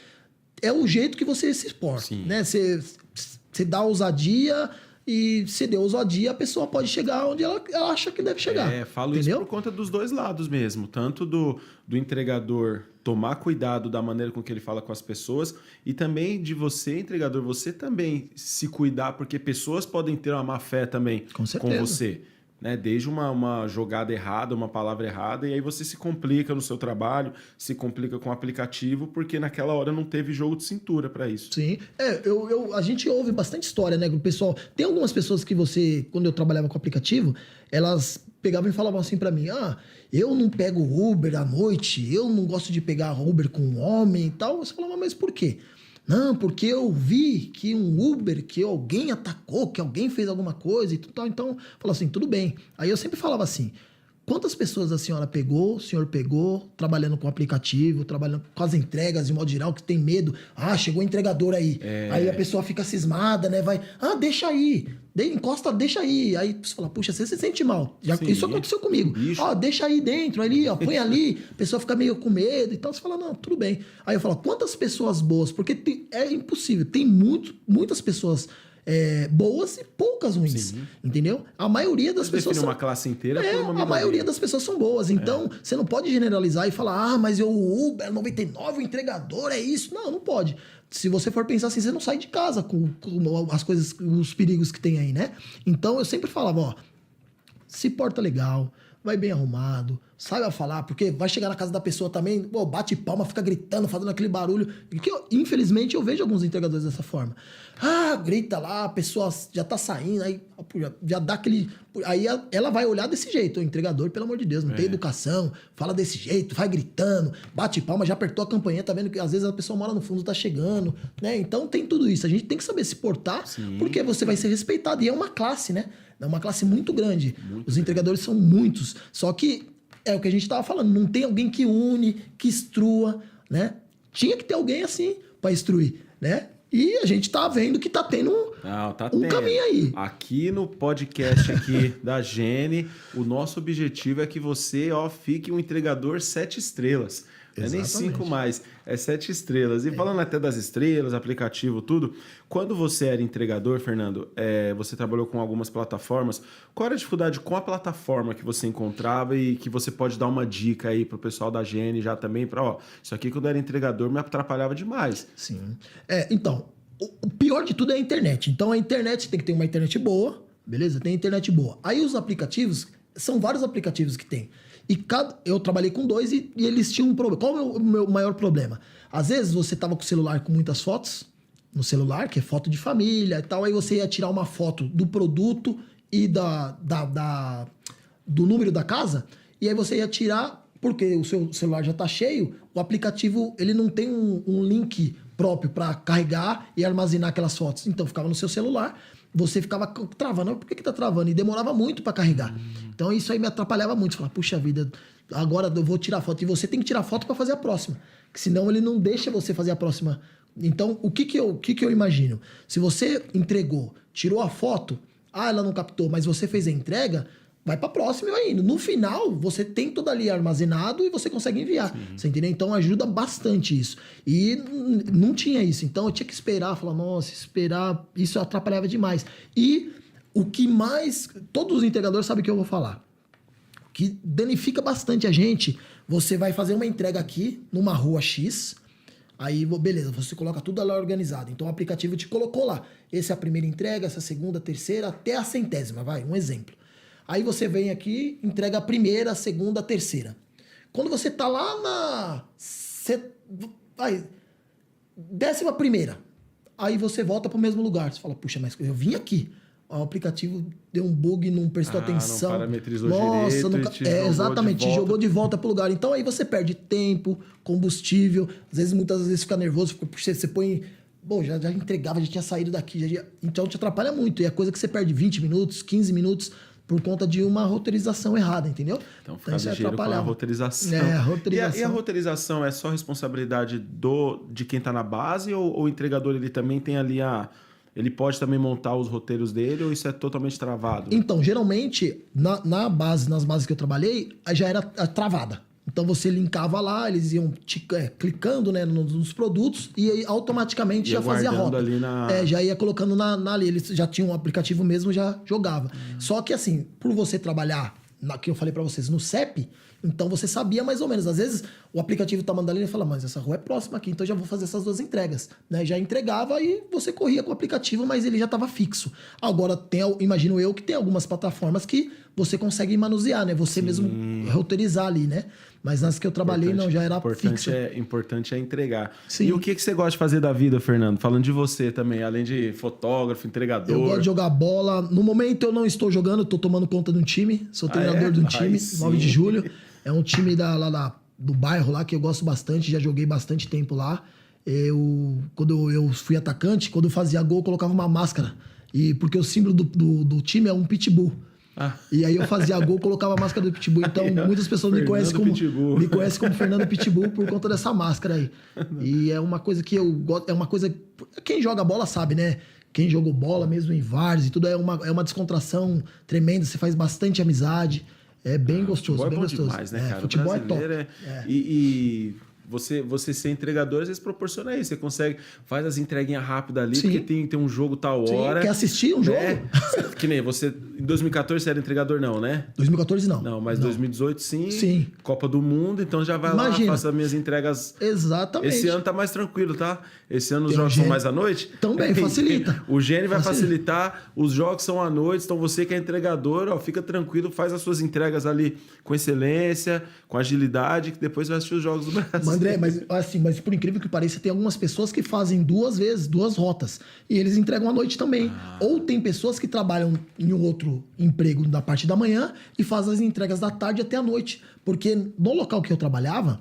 é o jeito que você se exporta, né? Você dá ousadia... E se deu ousadia, a pessoa pode chegar onde ela acha que deve chegar. Falo entendeu? Isso por conta dos dois lados mesmo. Tanto do entregador tomar cuidado da maneira com que ele fala com as pessoas, e também de você, entregador, você também se cuidar, porque pessoas podem ter uma má fé também com você. Né? Desde uma jogada errada, uma palavra errada, e aí você se complica no seu trabalho, se complica com o aplicativo, porque naquela hora não teve jogo de cintura para isso. Sim. A gente ouve bastante história, né? O pessoal, tem algumas pessoas que quando eu trabalhava com o aplicativo, elas pegavam e falavam assim para mim, eu não pego Uber à noite, eu não gosto de pegar Uber com homem e tal. Você falava, mas por quê? Não, porque eu vi que um Uber, que alguém atacou, que alguém fez alguma coisa e tal. Então, falou assim, tudo bem. Aí eu sempre falava assim, quantas pessoas a senhora pegou, o senhor pegou, trabalhando com o aplicativo, trabalhando com as entregas de modo geral, que tem medo. Ah, chegou o entregador aí. Aí a pessoa fica cismada, né? Vai, deixa aí. Encosta, deixa aí. Aí você fala, puxa, você se sente mal. Isso aconteceu comigo. Deixa aí dentro, ali, põe ali. A pessoa fica meio com medo e tal. Você fala, não, tudo bem. Aí eu falo, quantas pessoas boas? Porque é impossível. Tem muitas pessoas boas e poucas ruins. Entendeu? A maioria das pessoas uma classe inteira por uma a maioria das pessoas são boas. Então, você não pode generalizar e falar, mas o Uber 99, o entregador, é isso. Não pode. Se você for pensar assim, você não sai de casa com as coisas, os perigos que tem aí, né? Então, eu sempre falava, se porta legal, vai bem arrumado, saiba falar, porque vai chegar na casa da pessoa também, bate palma, fica gritando, fazendo aquele barulho. Que infelizmente, eu vejo alguns entregadores dessa forma. Grita lá, a pessoa já tá saindo, aí já dá aquele... Aí ela vai olhar desse jeito, o entregador, pelo amor de Deus, não tem educação, fala desse jeito, vai gritando, bate palma, já apertou a campainha, tá vendo que às vezes a pessoa mora no fundo, tá chegando, né? Então tem tudo isso, a gente tem que saber se portar, porque você vai ser respeitado, e é uma classe, né? É uma classe muito grande. Os entregadores são muitos. Só que é o que a gente estava falando. Não tem alguém que une, que instrua, né? Tinha que ter alguém assim para instruir, né? E a gente tá vendo que tá tendo um caminho aí. Aqui no podcast aqui da Gene, o nosso objetivo é que você fique um entregador 7 estrelas. Não é nem 5 mais, é 7 estrelas. E falando até das estrelas, aplicativo, tudo, quando você era entregador, Fernando, você trabalhou com algumas plataformas, qual era a dificuldade com a plataforma que você encontrava e que você pode dar uma dica aí pro pessoal da GN já também, isso aqui quando eu era entregador me atrapalhava demais. Sim. Então, o pior de tudo é a internet. Então a internet tem que ter uma internet boa, beleza? Tem internet boa. Aí os aplicativos, são vários aplicativos que tem. E eu trabalhei com 2 e eles tinham um problema. Qual é o meu maior problema? Às vezes você tava com o celular com muitas fotos no celular, que é foto de família e tal, aí você ia tirar uma foto do produto e do número da casa, e aí você ia tirar, porque o seu celular já tá cheio, o aplicativo ele não tem um link próprio para carregar e armazenar aquelas fotos. Então ficava no seu celular, você ficava travando. Por que tá travando? E demorava muito para carregar. Então isso aí me atrapalhava muito. Falar, puxa vida, agora eu vou tirar foto. E você tem que tirar foto para fazer a próxima. Que senão ele não deixa você fazer a próxima. Então, o que eu imagino? Se você entregou, tirou a foto, ela não captou, mas você fez a entrega, vai para a próxima e vai indo. No final, você tem tudo ali armazenado e você consegue enviar. Você entendeu? Então ajuda bastante isso. E não tinha isso. Então eu tinha que esperar, falar, nossa, esperar, isso atrapalhava demais. E o que mais... Todos os entregadores sabem o que eu vou falar. Que danifica bastante a gente. Você vai fazer uma entrega aqui, numa rua X, aí, beleza, você coloca tudo lá organizado. Então o aplicativo te colocou lá. Essa é a primeira entrega, essa é a segunda, a terceira, até a 100ª, vai, um exemplo. Aí você vem aqui, entrega a primeira, a segunda, a terceira. Quando você tá lá na 11ª, aí você volta pro mesmo lugar. Você fala, puxa, mas eu vim aqui. O aplicativo deu um bug, não prestou atenção. Não parametrizou direito. Exatamente, te jogou de volta pro lugar. Então aí você perde tempo, combustível. Muitas vezes fica nervoso, porque você põe... Bom, já entregava, já tinha saído daqui. Então te atrapalha muito. E é coisa que você perde 20 minutos, 15 minutos... por conta de uma roteirização errada, entendeu? Então fica ligeiro com a roteirização. A roteirização. E a roteirização é só responsabilidade de quem está na base ou o entregador ele também tem ali ele pode também montar os roteiros dele ou isso é totalmente travado? Então, geralmente, nas bases que eu trabalhei, já era travada. Então você linkava lá, eles iam clicando, né, nos produtos e aí automaticamente já fazia a rota. Ali já ia colocando ali. Eles já tinham um aplicativo mesmo, já jogava. Só que assim, por você trabalhar, que eu falei pra vocês, no CEP, então você sabia mais ou menos. Às vezes o aplicativo tá mandando ali e fala, mas essa rua é próxima aqui, então já vou fazer essas 2 entregas. Né? Já entregava e você corria com o aplicativo, mas ele já estava fixo. Agora, imagino eu que tem algumas plataformas que você consegue manusear, né? Você mesmo roteirizar ali, né? Mas nas que eu trabalhei, não, já era fixo. Importante é entregar. Sim. E o que você gosta de fazer da vida, Fernando? Falando de você também, além de fotógrafo, entregador. Eu gosto de jogar bola. No momento eu não estou jogando, estou tomando conta de um time. Sou treinador de um time, 9 de julho. É um time do bairro lá que eu gosto bastante, já joguei bastante tempo lá. Quando eu fui atacante, quando eu fazia gol, eu colocava uma máscara. Porque o símbolo do time é um pitbull. E aí eu fazia gol, colocava a máscara do Pitbull. Então, muitas pessoas me conhecem como Fernando Pitbull por conta dessa máscara aí. E é uma coisa que eu gosto, é uma coisa... Quem joga bola sabe, né? Quem jogou bola mesmo em várzea e tudo, é uma descontração tremenda, você faz bastante amizade. É bem gostoso, futebol bem é bom gostoso. demais, né, cara? Futebol é top. E você ser entregador, às vezes proporciona isso. Você consegue, faz as entreguinhas rápidas ali, porque tem um jogo tal hora. Quer assistir um jogo? Que nem você, em 2014 você era entregador não, né? 2014 não. Não, mas 2018 sim. Sim. Copa do Mundo, então já vai lá, faça as minhas entregas. Exatamente. Esse ano tá mais tranquilo, tá? Esse ano os jogos são mais à noite. Também, facilita. O Gene vai facilitar, os jogos são à noite, então você que é entregador, ó, fica tranquilo, faz as suas entregas ali com excelência, com agilidade, que depois vai assistir os jogos do Brasil. André, mas por incrível que pareça, tem algumas pessoas que fazem 2 vezes, 2 rotas. E eles entregam à noite também. Ou tem pessoas que trabalham em um outro emprego da parte da manhã e fazem as entregas da tarde até a noite. Porque no local que eu trabalhava,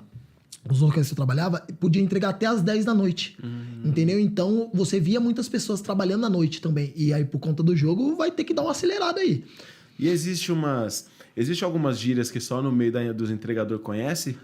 os locais que eu trabalhava, podia entregar até às 10 da noite. Entendeu? Então, você via muitas pessoas trabalhando à noite também. E aí, por conta do jogo, vai ter que dar uma acelerada aí. E existe algumas gírias que só no meio dos entregadores conhece?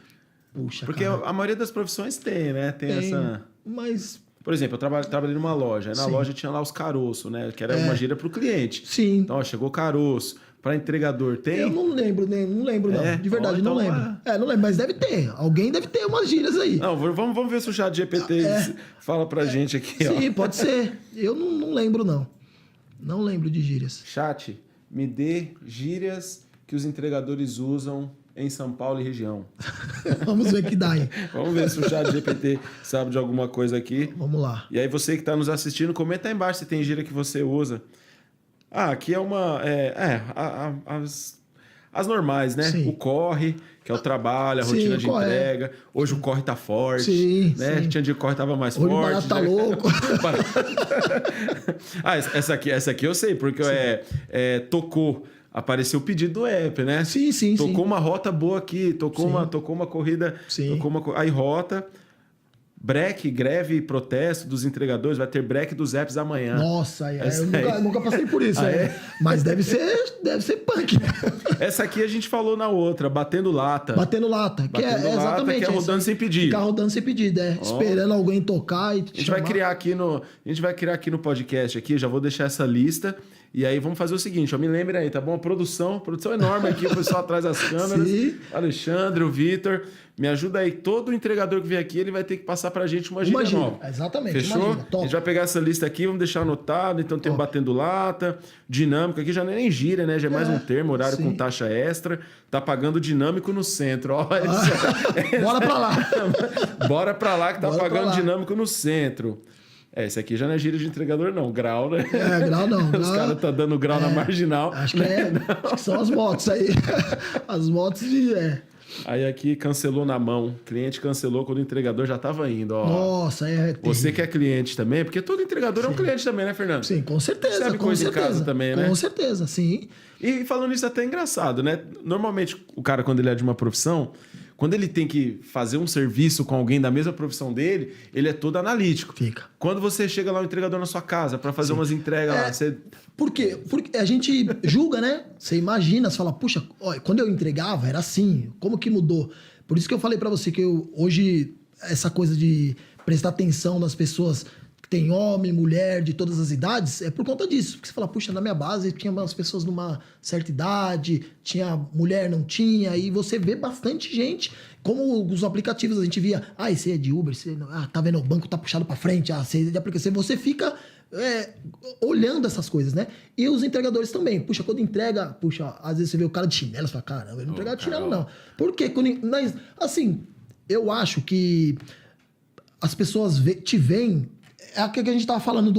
Puxa, porque a maioria das profissões tem, né? Tem essa... Mas... Por exemplo, eu trabalhei numa loja. Aí na loja tinha lá os caroços, né? Que era uma gíria pro cliente. Sim. Então, ó, chegou caroço. Para entregador tem? Eu não lembro, não. De verdade, então, não lembro. Não lembro, mas deve ter. Alguém deve ter umas gírias aí. Não, vamos ver se o chat GPT fala pra gente aqui. Sim, pode ser. Eu não lembro, não. Não lembro de gírias. Chat, me dê gírias que os entregadores usam em São Paulo e região. Vamos ver que dá aí. Vamos ver se o chat GPT sabe de alguma coisa aqui. Vamos lá. E aí você que está nos assistindo, comenta aí embaixo se tem gíria que você usa. Aqui é uma... As normais, né? Sim. O corre, que é o trabalho, a rotina de entrega. Hoje o corre tá forte. Sim, né? sim. Tinha dia que o corre tava mais Hoje forte. o barato tá louco. Essa aqui eu sei, porque tocou. Apareceu o pedido do app, né? Sim. Tocou uma rota boa aqui, tocou uma corrida. Sim. Aí rota. Break, greve e protesto dos entregadores. Vai ter break dos apps amanhã. Nossa, eu nunca passei por isso. Mas deve ser punk. Essa aqui a gente falou na outra, batendo lata. Batendo lata. Exatamente. Que é rodando sem pedir. Ficar rodando sem pedir, esperando alguém tocar e A gente vai criar aqui no podcast aqui, já vou deixar essa lista. E aí vamos fazer o seguinte, me lembrem aí, tá bom? A produção enorme aqui, o pessoal atrás das câmeras. Sim. Alexandre, o Vitor, me ajuda aí. Todo entregador que vier aqui, ele vai ter que passar pra gente uma gíria nova. Exatamente. Fechou? A gente vai pegar essa lista aqui, vamos deixar anotado. Então tem o batendo lata, dinâmico. Aqui já não é nem gíria, né? Já é mais um termo, horário com taxa extra. Tá pagando dinâmico no centro. Bora pra lá. Bora pra lá que tá pagando dinâmico no centro. Esse aqui já não é gíria de entregador, não. Grau, né? Grau não. Os caras tá dando grau na marginal. Acho que acho que são as motos aí. As motos de... Aí aqui cancelou na mão. Cliente cancelou quando o entregador já tava indo. Ó. Nossa, Você que é cliente também, porque todo entregador é um cliente também, né, Fernando? Sim, com certeza. Recebe coisa em casa também, né? Com certeza, sim. E falando isso, até é engraçado, né? Normalmente, o cara, quando ele é de uma profissão, quando ele tem que fazer um serviço com alguém da mesma profissão dele, ele é todo analítico. Fica. Quando você chega lá, um entregador na sua casa para fazer umas entregas lá, você... Por quê? Porque a gente julga, né? Você imagina, você fala, puxa, olha, quando eu entregava era assim, como que mudou? Por isso que eu falei para você que hoje, essa coisa de prestar atenção nas pessoas... Tem homem, mulher, de todas as idades, é por conta disso. Porque você fala, puxa, na minha base tinha umas pessoas numa certa idade, tinha mulher, não tinha, e você vê bastante gente, como os aplicativos, a gente via, esse é de Uber, tá vendo, o banco tá puxado pra frente, você é de aplicativo, você fica olhando essas coisas, né? E os entregadores também, puxa, quando entrega, às vezes você vê o cara de chinelo, você fala, caramba, eu não entregar de chinelo não. Por quê? Assim, eu acho que as pessoas te veem. É aquilo que a gente tava falando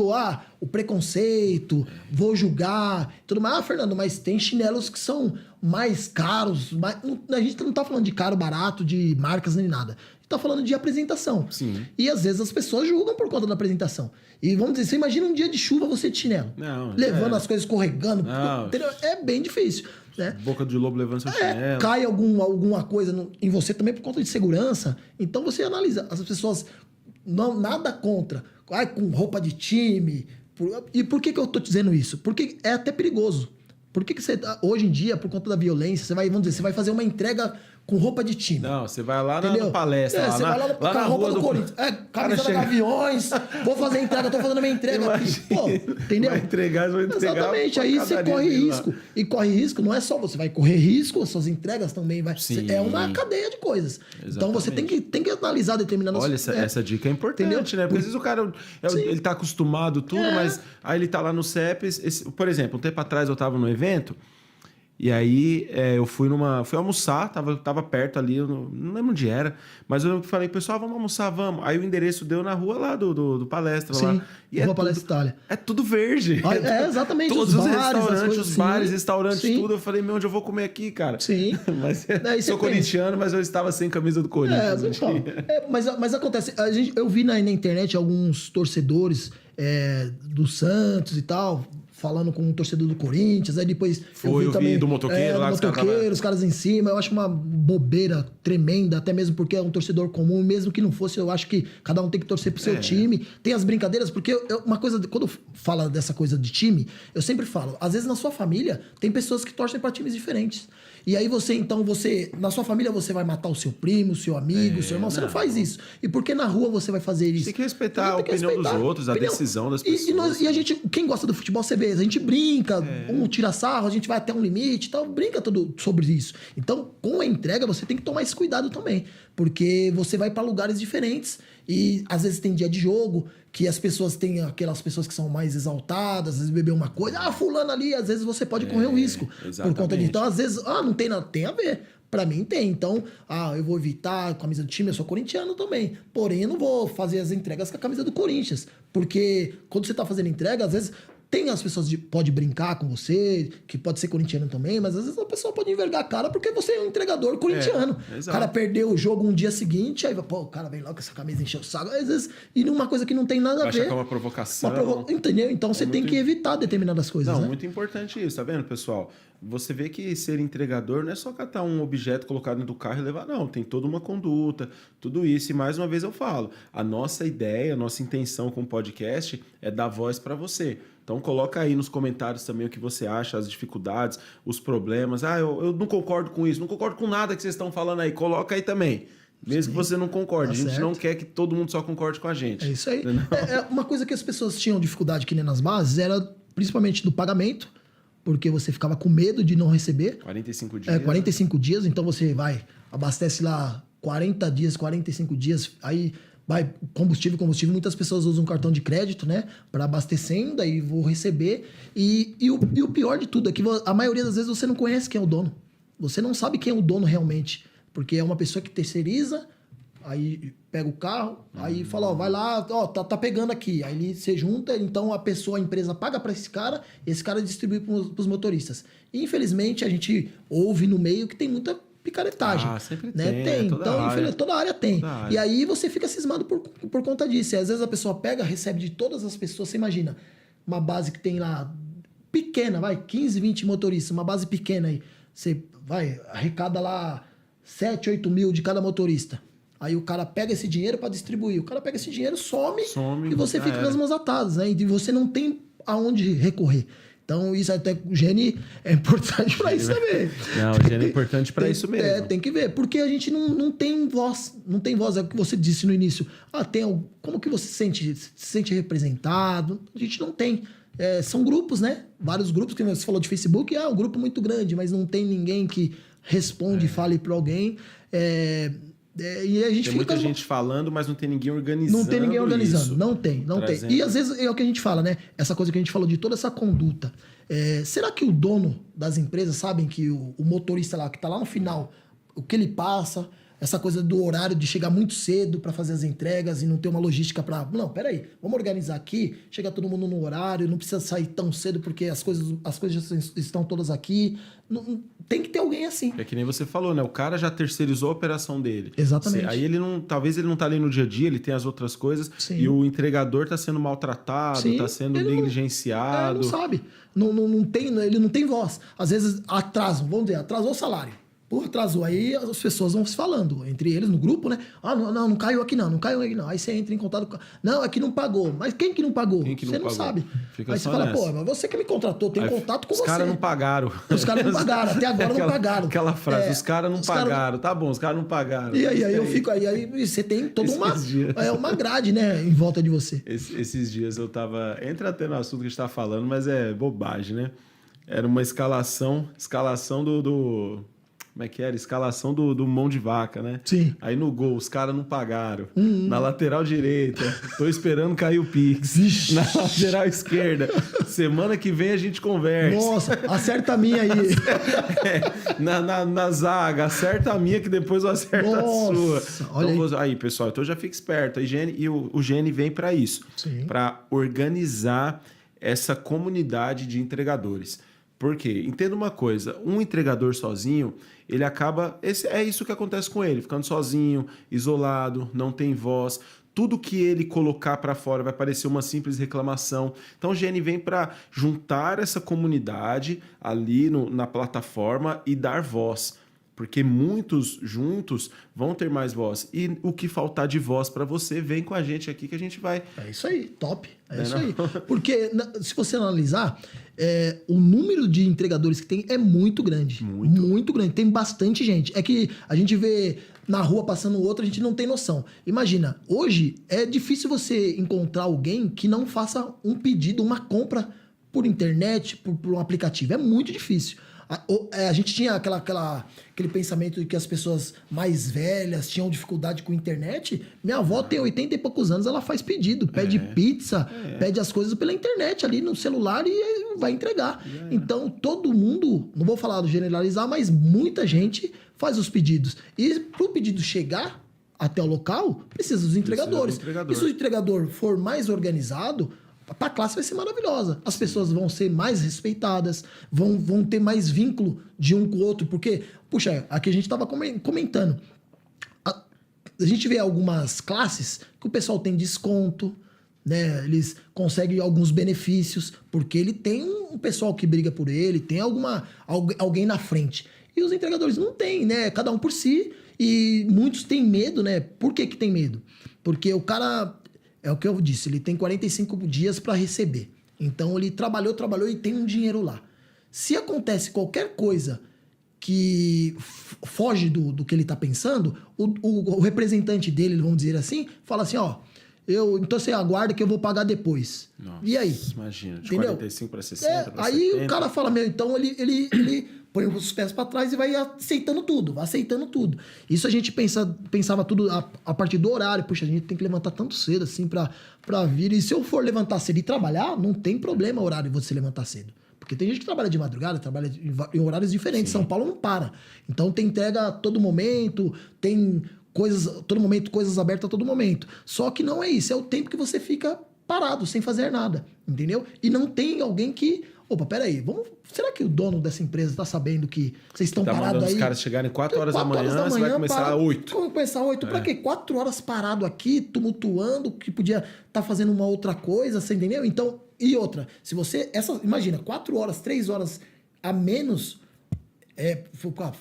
o preconceito, vou julgar, tudo mais. Fernando, mas tem chinelos que são mais caros. A gente não tá falando de caro, barato, de marcas nem nada. A gente tá falando de apresentação. Sim. E às vezes as pessoas julgam por conta da apresentação. E vamos dizer, você imagina um dia de chuva você de chinelo. Levando as coisas escorregando. É bem difícil. Né? Boca de lobo levando seu chinelo. Cai alguma coisa em você também por conta de segurança. Então você analisa. As pessoas, nada contra. Com roupa de time. E por que eu tô dizendo isso? Porque é até perigoso. Por que você, hoje em dia, por conta da violência, vamos dizer, você vai fazer uma entrega com roupa de time? Não, você vai lá na palestra. Você vai lá com a roupa do Corinthians. Camisa da Gaviões, vou fazer a entrega, tô fazendo a minha entrega aqui. Pô, entendeu? Vai entregar. Exatamente, aí você corre risco. E corre risco, não é só você vai correr risco, as suas entregas também vai. Sim. É uma cadeia de coisas. Exatamente. Então você tem que analisar determinadas coisas. Olha, essa dica é importante, entendeu? Né? Porque às vezes o cara ele tá acostumado tudo, mas aí ele tá lá no CEPES. Por exemplo, um tempo atrás eu tava no evento. E aí eu fui almoçar, tava perto ali, eu não lembro onde era, mas eu falei, pessoal, vamos almoçar, vamos. Aí o endereço deu na rua lá do palestra. Sim, lá. E Rua Palestra Itália. É tudo verde. Exatamente. Todos os restaurantes, os bares, restaurantes, sim. tudo. Eu falei, onde eu vou comer aqui, cara? Sim. Mas sou corintiano, mas eu estava sem camisa do Corinthians. Mas acontece, eu vi na internet alguns torcedores do Santos e tal, falando com um torcedor do Corinthians, aí depois eu vi também do motoqueiro lá, os caras em cima. Eu acho uma bobeira tremenda, até mesmo porque é um torcedor comum, mesmo que não fosse, eu acho que cada um tem que torcer pro seu time. Tem as brincadeiras, porque uma coisa, quando fala dessa coisa de time, eu sempre falo, às vezes na sua família tem pessoas que torcem para times diferentes. E aí na sua família você vai matar o seu primo, o seu amigo, o seu irmão, você não faz isso. E por que na rua você vai fazer isso? Tem que respeitar a opinião dos outros, a decisão das pessoas. E a gente, quem gosta do futebol, você vê, a gente brinca, um tira sarro, a gente vai até um limite e tal, brinca tudo sobre isso. Então, com a entrega, você tem que tomar esse cuidado também, porque você vai para lugares diferentes e às vezes tem dia de jogo, que as pessoas têm aquelas pessoas que são mais exaltadas, às vezes beber uma coisa, fulano ali, às vezes você pode correr um risco por conta disso. Então, às vezes, não tem nada, tem a ver. Pra mim tem, então, eu vou evitar a camisa do time, eu sou corintiano também. Porém, eu não vou fazer as entregas com a camisa do Corinthians, porque quando você tá fazendo entrega, às vezes tem as pessoas que podem brincar com você, que pode ser corintiano também, mas às vezes a pessoa pode envergar a cara porque você é um entregador corintiano. O cara perdeu o jogo um dia seguinte, aí o cara vem lá com essa camisa encher o saco, às vezes, e numa coisa que não tem nada a ver. Acha que é uma provocação. Entendeu? Então você tem que evitar determinadas coisas. Não, né? Muito importante isso, tá vendo, pessoal? Você vê que ser entregador não é só catar um objeto, colocar dentro do carro e levar, não. Tem toda uma conduta, tudo isso. E mais uma vez eu falo, a nossa ideia, a nossa intenção com o podcast é dar voz para você. Então coloca aí nos comentários também o que você acha, as dificuldades, os problemas. Eu não concordo com isso, não concordo com nada que vocês estão falando aí. Coloca aí também. Mesmo que você não concorde. A gente não quer que todo mundo só concorde com a gente. É isso aí. Uma coisa que as pessoas tinham dificuldade que nem nas bases era principalmente do pagamento, porque você ficava com medo de não receber. 45 dias. 45 dias, então você abastece lá 40 dias, 45 dias, aí vai combustível, muitas pessoas usam cartão de crédito, né, para abastecendo, aí vou receber, e o pior de tudo é que a maioria das vezes você não conhece quem é o dono, você não sabe quem é o dono realmente, porque é uma pessoa que terceiriza, aí pega o carro, aí fala, vai lá, tá pegando aqui, aí ele se junta, então a empresa paga para esse cara distribui para os motoristas. E infelizmente a gente ouve no meio que tem muita picaretagem. Sempre né? Tem. Toda área tem. Toda área. E aí você fica cismado por conta disso. E às vezes a pessoa recebe de todas as pessoas. Você imagina, uma base que tem lá, pequena, 15, 20 motoristas, uma base pequena aí. Você arrecada lá 7, 8 mil de cada motorista. Aí o cara pega esse dinheiro para distribuir. O cara pega esse dinheiro, some e você fica com as mãos atadas, né? E você não tem aonde recorrer. Então, isso até o Gene é importante para isso também. Não, o Gene é importante para isso mesmo. Tem que ver, porque a gente não tem voz. Não tem voz, é o que você disse no início. Como que você se sente representado? A gente não tem. São grupos, né? Vários grupos, que você falou de Facebook, um grupo muito grande, mas não tem ninguém que responde e fale para alguém. E a gente tem muita gente falando, mas não tem ninguém organizando. Não tem ninguém organizando, isso, não tem. E às vezes é o que a gente fala, né? Essa coisa que a gente falou de toda essa conduta. Será que o dono das empresas sabem que o motorista lá, que está lá no final, o que ele passa, essa coisa do horário de chegar muito cedo para fazer as entregas e não ter uma logística para... Não, peraí, vamos organizar aqui, chega todo mundo no horário, não precisa sair tão cedo porque as coisas já estão todas aqui. Tem que ter alguém assim. É que nem você falou, né? O cara já terceirizou a operação dele. Exatamente. Aí talvez ele não tá ali no dia a dia, ele tem as outras coisas. Sim. E o entregador tá sendo maltratado, Sim. tá sendo negligenciado. Não sabe. Ele não tem voz. Às vezes atrasam, vamos dizer, atrasou o salário. Pô, atrasou. Aí as pessoas vão se falando, entre eles, no grupo, né? Ah, não caiu aqui não caiu aqui não. Aí você entra em contato com... Não, aqui não pagou. Mas quem que não pagou? Quem que você não não pagou? sabe. Fica aí você só fala, nessa. pô, mas você que me contratou, tem contato com os você. Os caras não pagaram. Os caras não pagaram, até agora não pagaram. Aquela frase, os caras não pagaram. Tá bom, os caras não pagaram. E aí eu fico... Aí você tem toda uma grade, né, em volta de você. Esses dias eu tava... Entra até no assunto que a gente tá falando, mas é bobagem, né? Era uma escalação do como é que era? Escalação do mão de vaca, né? Sim. Aí no gol, os caras não pagaram. Na lateral direita, tô esperando cair o Pix. Vixe. Na lateral esquerda, semana que vem a gente conversa. Nossa, acerta a minha aí. Na zaga, acerta a minha que depois eu acerto a sua. Olha então, aí, pessoal, então já fica esperto. A higiene, e o GN vem para isso. Para organizar essa comunidade de entregadores. Por quê? Entenda uma coisa, um entregador sozinho, ele acaba... É isso que acontece com ele, ficando sozinho, isolado, não tem voz. Tudo que ele colocar para fora vai parecer uma simples reclamação. Então o GN vem para juntar essa comunidade ali na plataforma e dar voz. Porque muitos juntos vão ter mais voz. E o que faltar de voz para você, vem com a gente aqui que a gente vai... É isso aí, top. É isso aí. Porque se você analisar, o número de entregadores que tem é muito grande. Muito grande. Tem bastante gente. É que a gente vê na rua passando outro, a gente não tem noção. Imagina, hoje é difícil você encontrar alguém que não faça um pedido, uma compra por internet, por um aplicativo. É muito difícil. A gente tinha aquele pensamento de que as pessoas mais velhas tinham dificuldade com a internet. Minha avó tem 80 e poucos anos, ela faz pedido, pede pizza, pede as coisas pela internet ali no celular e vai entregar. Então, todo mundo, não vou falar do generalizar, mas muita gente faz os pedidos. E para o pedido chegar até o local, precisa dos entregadores. E se o entregador for mais organizado, a classe vai ser maravilhosa. As pessoas vão ser mais respeitadas, vão ter mais vínculo de um com o outro. Porque, puxa, aqui a gente estava comentando. A gente vê algumas classes que o pessoal tem desconto, né? Eles conseguem alguns benefícios, porque ele tem um pessoal que briga por ele, tem alguém na frente. E os entregadores não têm, né? Cada um por si. E muitos têm medo, né? Por que tem medo? Porque o cara... É o que eu disse, ele tem 45 dias para receber. Então ele trabalhou e tem um dinheiro lá. Se acontece qualquer coisa que foge do que ele está pensando, o representante dele, vamos dizer assim, fala assim, ó, então você aguarda que eu vou pagar depois. Nossa, e aí? Imagina, de entendeu? 45 para 60, para aí 70. O cara fala, então ele põe os pés para trás e vai aceitando tudo. Isso a gente pensava tudo a partir do horário. Puxa, a gente tem que levantar tanto cedo assim pra vir. E se eu for levantar cedo e trabalhar, não tem problema o horário de você levantar cedo. Porque tem gente que trabalha de madrugada, trabalha em horários diferentes. Sim. São Paulo não para. Então tem entrega a todo momento, tem coisas abertas a todo momento. Só que não é isso, é o tempo que você fica parado, sem fazer nada, entendeu? E não tem alguém que... Opa, peraí, será que o dono dessa empresa está sabendo que vocês estão parados aí? Os caras chegarem 4 horas da manhã, você vai começar às 8. Como começar às 8? Pra quê? 4 horas parado aqui, tumultuando, que podia estar fazendo uma outra coisa, você entendeu? Então, e outra, se você... imagina, 4 horas, 3 horas a menos...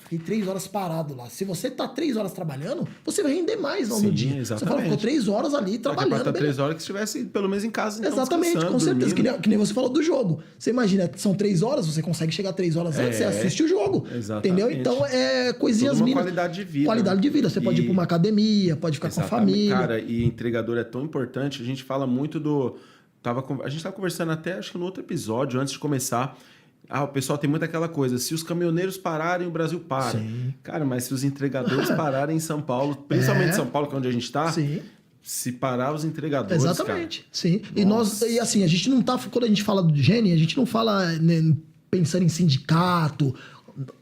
fiquei 3 horas parado lá. Se você tá 3 horas trabalhando, você vai render mais no dia. Exatamente. Você fala, ficou 3 horas ali trabalhando. Tá 3 horas que estivesse pelo menos em casa. Então, exatamente, com certeza. Que nem você falou do jogo. Você imagina, são 3 horas, você consegue chegar 3 horas antes, você assiste o jogo. Exatamente. Entendeu? Então, coisinhas mínimas. Qualidade de vida. Qualidade de vida. Você pode ir pra uma academia, pode ficar com a família. Cara, e entregador é tão importante. A gente fala muito do... A gente tava conversando até, acho que no outro episódio, antes de começar... o pessoal tem muito aquela coisa, se os caminhoneiros pararem, o Brasil para. Sim. Cara, mas se os entregadores pararem em São Paulo, principalmente em São Paulo, que é onde a gente está, se parar os entregadores, exatamente, cara. Sim. E assim, a gente não tá, quando a gente fala do GN, a gente não fala pensando em sindicato,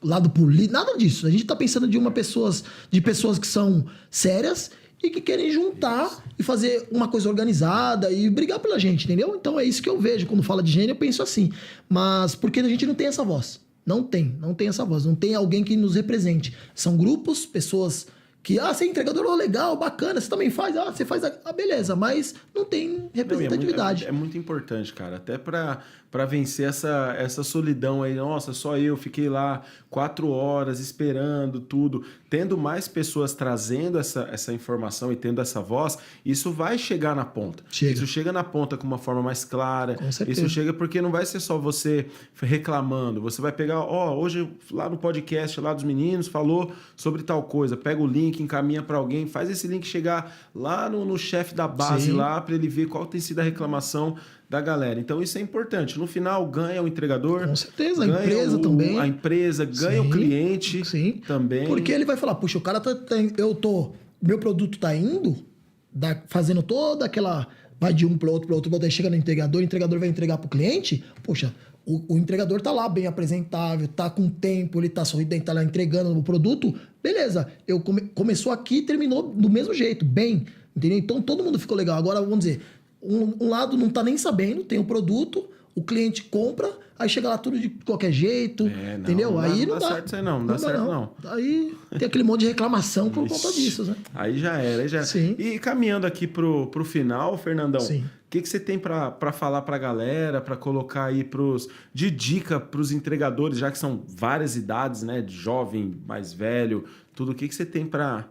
lado político, nada disso. A gente tá pensando de pessoas que são sérias e que querem juntar e fazer uma coisa organizada e brigar pela gente, entendeu? Então é isso que eu vejo. Quando fala de gênero, eu penso assim. Mas porque a gente não tem essa voz. Não tem essa voz. Não tem alguém que nos represente. São grupos, pessoas Que, você é entregador, legal, bacana, você também faz, você faz, beleza, mas não tem representatividade. É muito importante, cara, até para vencer essa solidão aí. Nossa, só eu fiquei lá 4 horas esperando tudo. Tendo mais pessoas trazendo essa informação e tendo essa voz, isso vai chegar na ponta. Isso chega na ponta com uma forma mais clara. Com certeza. Isso chega porque não vai ser só você reclamando. Você vai pegar, hoje lá no podcast lá dos meninos falou sobre tal coisa. Pega o link, encaminha para alguém, faz esse link chegar lá no chefe da base lá para ele ver qual tem sido a reclamação da galera. Então isso é importante. No final ganha o entregador. Com certeza, a empresa também. A empresa ganha o cliente também. Porque ele vai falar, puxa, o cara meu produto tá indo, fazendo toda aquela, vai de um para outro, daí chega no entregador, o entregador vai entregar pro cliente, poxa, o entregador tá lá bem apresentável, tá com tempo, ele tá sorridente, tá lá entregando o produto, beleza, começou aqui e terminou do mesmo jeito, bem, entendeu? Então todo mundo ficou legal. Agora, vamos dizer, um lado não tá nem sabendo, tem o produto, o cliente compra, aí chega lá tudo de qualquer jeito, entendeu? Aí não dá certo isso aí não dá certo não. Aí tem aquele monte de reclamação por conta disso, né? Aí já era. Sim. E caminhando aqui pro final, Fernandão, Sim. o que você tem para falar pra galera, para colocar aí de dica pros entregadores, já que são várias idades, né? De jovem, mais velho, tudo. O que você tem para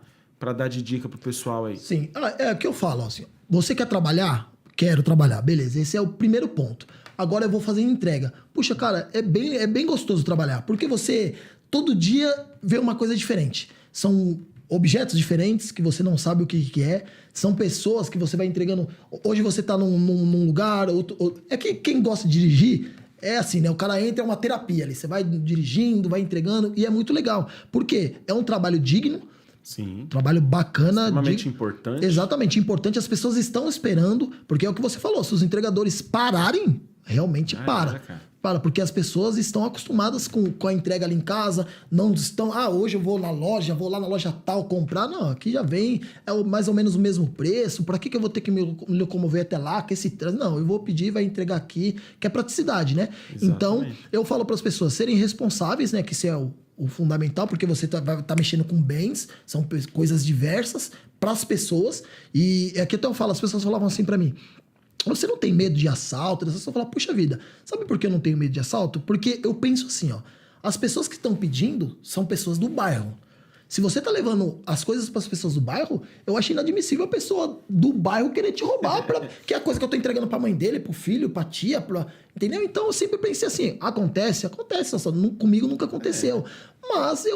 dar de dica pro pessoal aí? Sim, é o que eu falo, assim, você quer trabalhar? Quero trabalhar, beleza, esse é o primeiro ponto. Agora eu vou fazer entrega. Puxa, cara, é bem gostoso trabalhar, porque você todo dia vê uma coisa diferente. São objetos diferentes que você não sabe o que é, são pessoas que você vai entregando. Hoje você tá num lugar, é que quem gosta de dirigir é assim, né? O cara entra, é uma terapia ali, você vai dirigindo, vai entregando e é muito legal. Por quê? É um trabalho digno. Sim. Trabalho bacana. Extremamente importante. Exatamente, importante. As pessoas estão esperando, porque é o que você falou, se os entregadores pararem, realmente para, porque as pessoas estão acostumadas com a entrega ali em casa, não estão, hoje eu vou lá na loja tal comprar, não, aqui já vem, mais ou menos o mesmo preço, para que eu vou ter que me locomover até lá, que esse trânsito, não, eu vou pedir, vai entregar aqui, que é praticidade, né? Exatamente. Então, eu falo para as pessoas serem responsáveis, né, que isso é o fundamental, porque você tá mexendo com bens, são coisas diversas para as pessoas, e aqui até eu falo, as pessoas falavam assim para mim, você não tem medo de assalto? As pessoas falam, puxa vida, sabe por que eu não tenho medo de assalto? Porque eu penso assim, as pessoas que estão pedindo são pessoas do bairro. Se você tá levando as coisas para as pessoas do bairro, eu acho inadmissível a pessoa do bairro querer te roubar, que é a coisa que eu tô entregando pra mãe dele, pro filho, pra tia, entendeu? Então eu sempre pensei assim, acontece, comigo nunca aconteceu. Mas é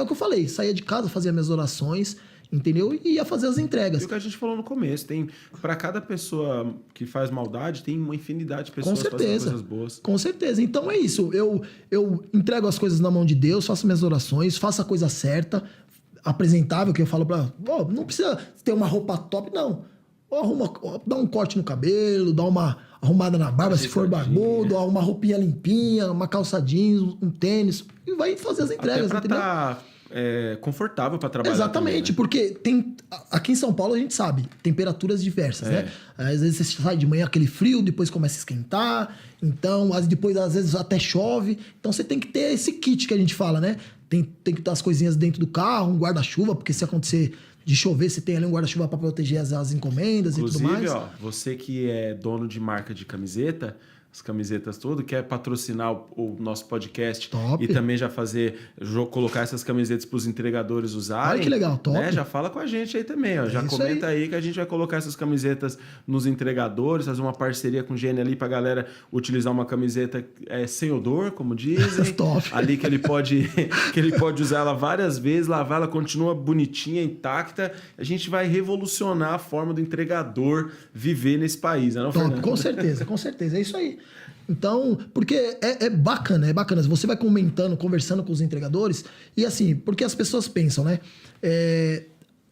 o que eu falei, saía de casa, fazia minhas orações, entendeu? E ia fazer as entregas. E o que a gente falou no começo, para cada pessoa que faz maldade, tem uma infinidade de pessoas fazendo coisas boas. Com certeza. Então é isso. Eu entrego as coisas na mão de Deus, faço minhas orações, faço a coisa certa, apresentável, que eu falo não precisa ter uma roupa top, não. Dá um corte no cabelo, dá uma arrumada na barba, se for barbudo, uma roupinha limpinha, uma calça jeans, um tênis, e vai fazer as entregas, até entendeu? Confortável para trabalhar. Exatamente, porque aqui em São Paulo a gente sabe, temperaturas diversas, né? Às vezes você sai de manhã aquele frio, depois começa a esquentar, então depois às vezes até chove, então você tem que ter esse kit que a gente fala, né? Tem que ter as coisinhas dentro do carro, um guarda-chuva, porque se acontecer de chover, você tem ali um guarda-chuva para proteger as encomendas. Inclusive, e tudo mais. Você que é dono de marca de camiseta, as camisetas tudo, quer patrocinar o nosso podcast. Top. E também já colocar essas camisetas para os entregadores usarem. Olha que legal, top. Né? Já fala com a gente aí também, já comenta aí que a gente vai colocar essas camisetas nos entregadores, fazer uma parceria com o Gene ali para a galera utilizar uma camiseta sem odor, como dizem. Top. Ali que ele pode usar ela várias vezes, lavar, ela continua bonitinha, intacta. A gente vai revolucionar a forma do entregador viver nesse país, né, não, Fernando? Com certeza, é isso aí. Então, porque é bacana, você vai conversando com os entregadores, e assim, porque as pessoas pensam, né?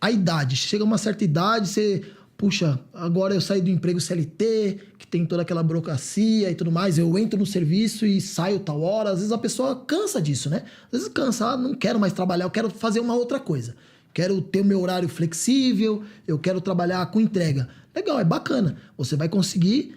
A idade, chega uma certa idade, você, puxa, agora eu saí do emprego CLT, que tem toda aquela burocracia e tudo mais, eu entro no serviço e saio tal hora, às vezes a pessoa cansa disso, né? Às vezes cansa, não quero mais trabalhar, eu quero fazer uma outra coisa. Quero ter o meu horário flexível, eu quero trabalhar com entrega. Legal, é bacana. Você vai conseguir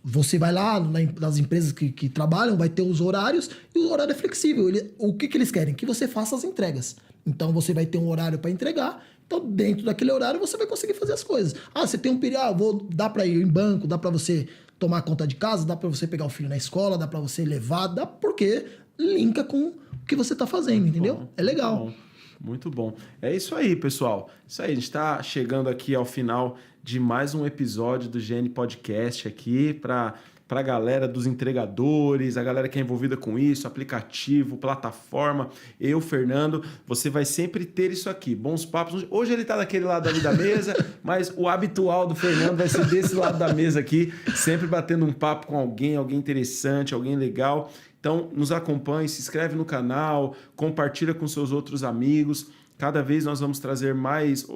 Você vai lá nas empresas que trabalham, vai ter os horários e o horário é flexível. O que eles querem? Que você faça as entregas. Então você vai ter um horário para entregar. Então, dentro daquele horário, você vai conseguir fazer as coisas. Você tem um período, dá para ir em banco, dá para você tomar conta de casa, dá para você pegar o filho na escola, dá para você levar, dá porque linka com o que você tá fazendo, entendeu? Bom, é legal. Muito bom. Muito bom. É isso aí, pessoal. Isso aí, a gente está chegando aqui ao final de mais um episódio do GN Podcast aqui para a galera dos entregadores, a galera que é envolvida com isso, aplicativo, plataforma. Eu, Fernando, você vai sempre ter isso aqui, bons papos. Hoje ele está daquele lado ali da mesa, mas o habitual do Fernando vai ser desse lado da mesa aqui, sempre batendo um papo com alguém interessante, alguém legal. Então, nos acompanhe, se inscreve no canal, compartilha com seus outros amigos. Cada vez nós vamos trazer mais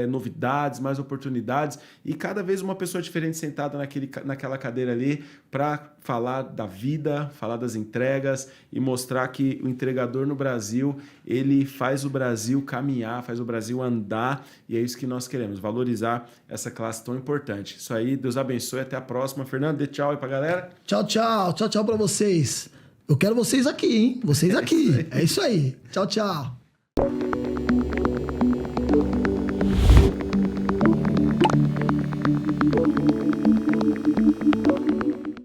novidades, mais oportunidades e cada vez uma pessoa diferente sentada naquela cadeira ali para falar da vida, falar das entregas e mostrar que o entregador no Brasil, ele faz o Brasil caminhar, faz o Brasil andar e é isso que nós queremos, valorizar essa classe tão importante. Isso aí, Deus abençoe, até a próxima. Fernando, dê tchau aí pra galera. Tchau, tchau. Tchau, tchau pra vocês. Eu quero vocês aqui, hein? Vocês aqui. É isso aí. Tchau, tchau.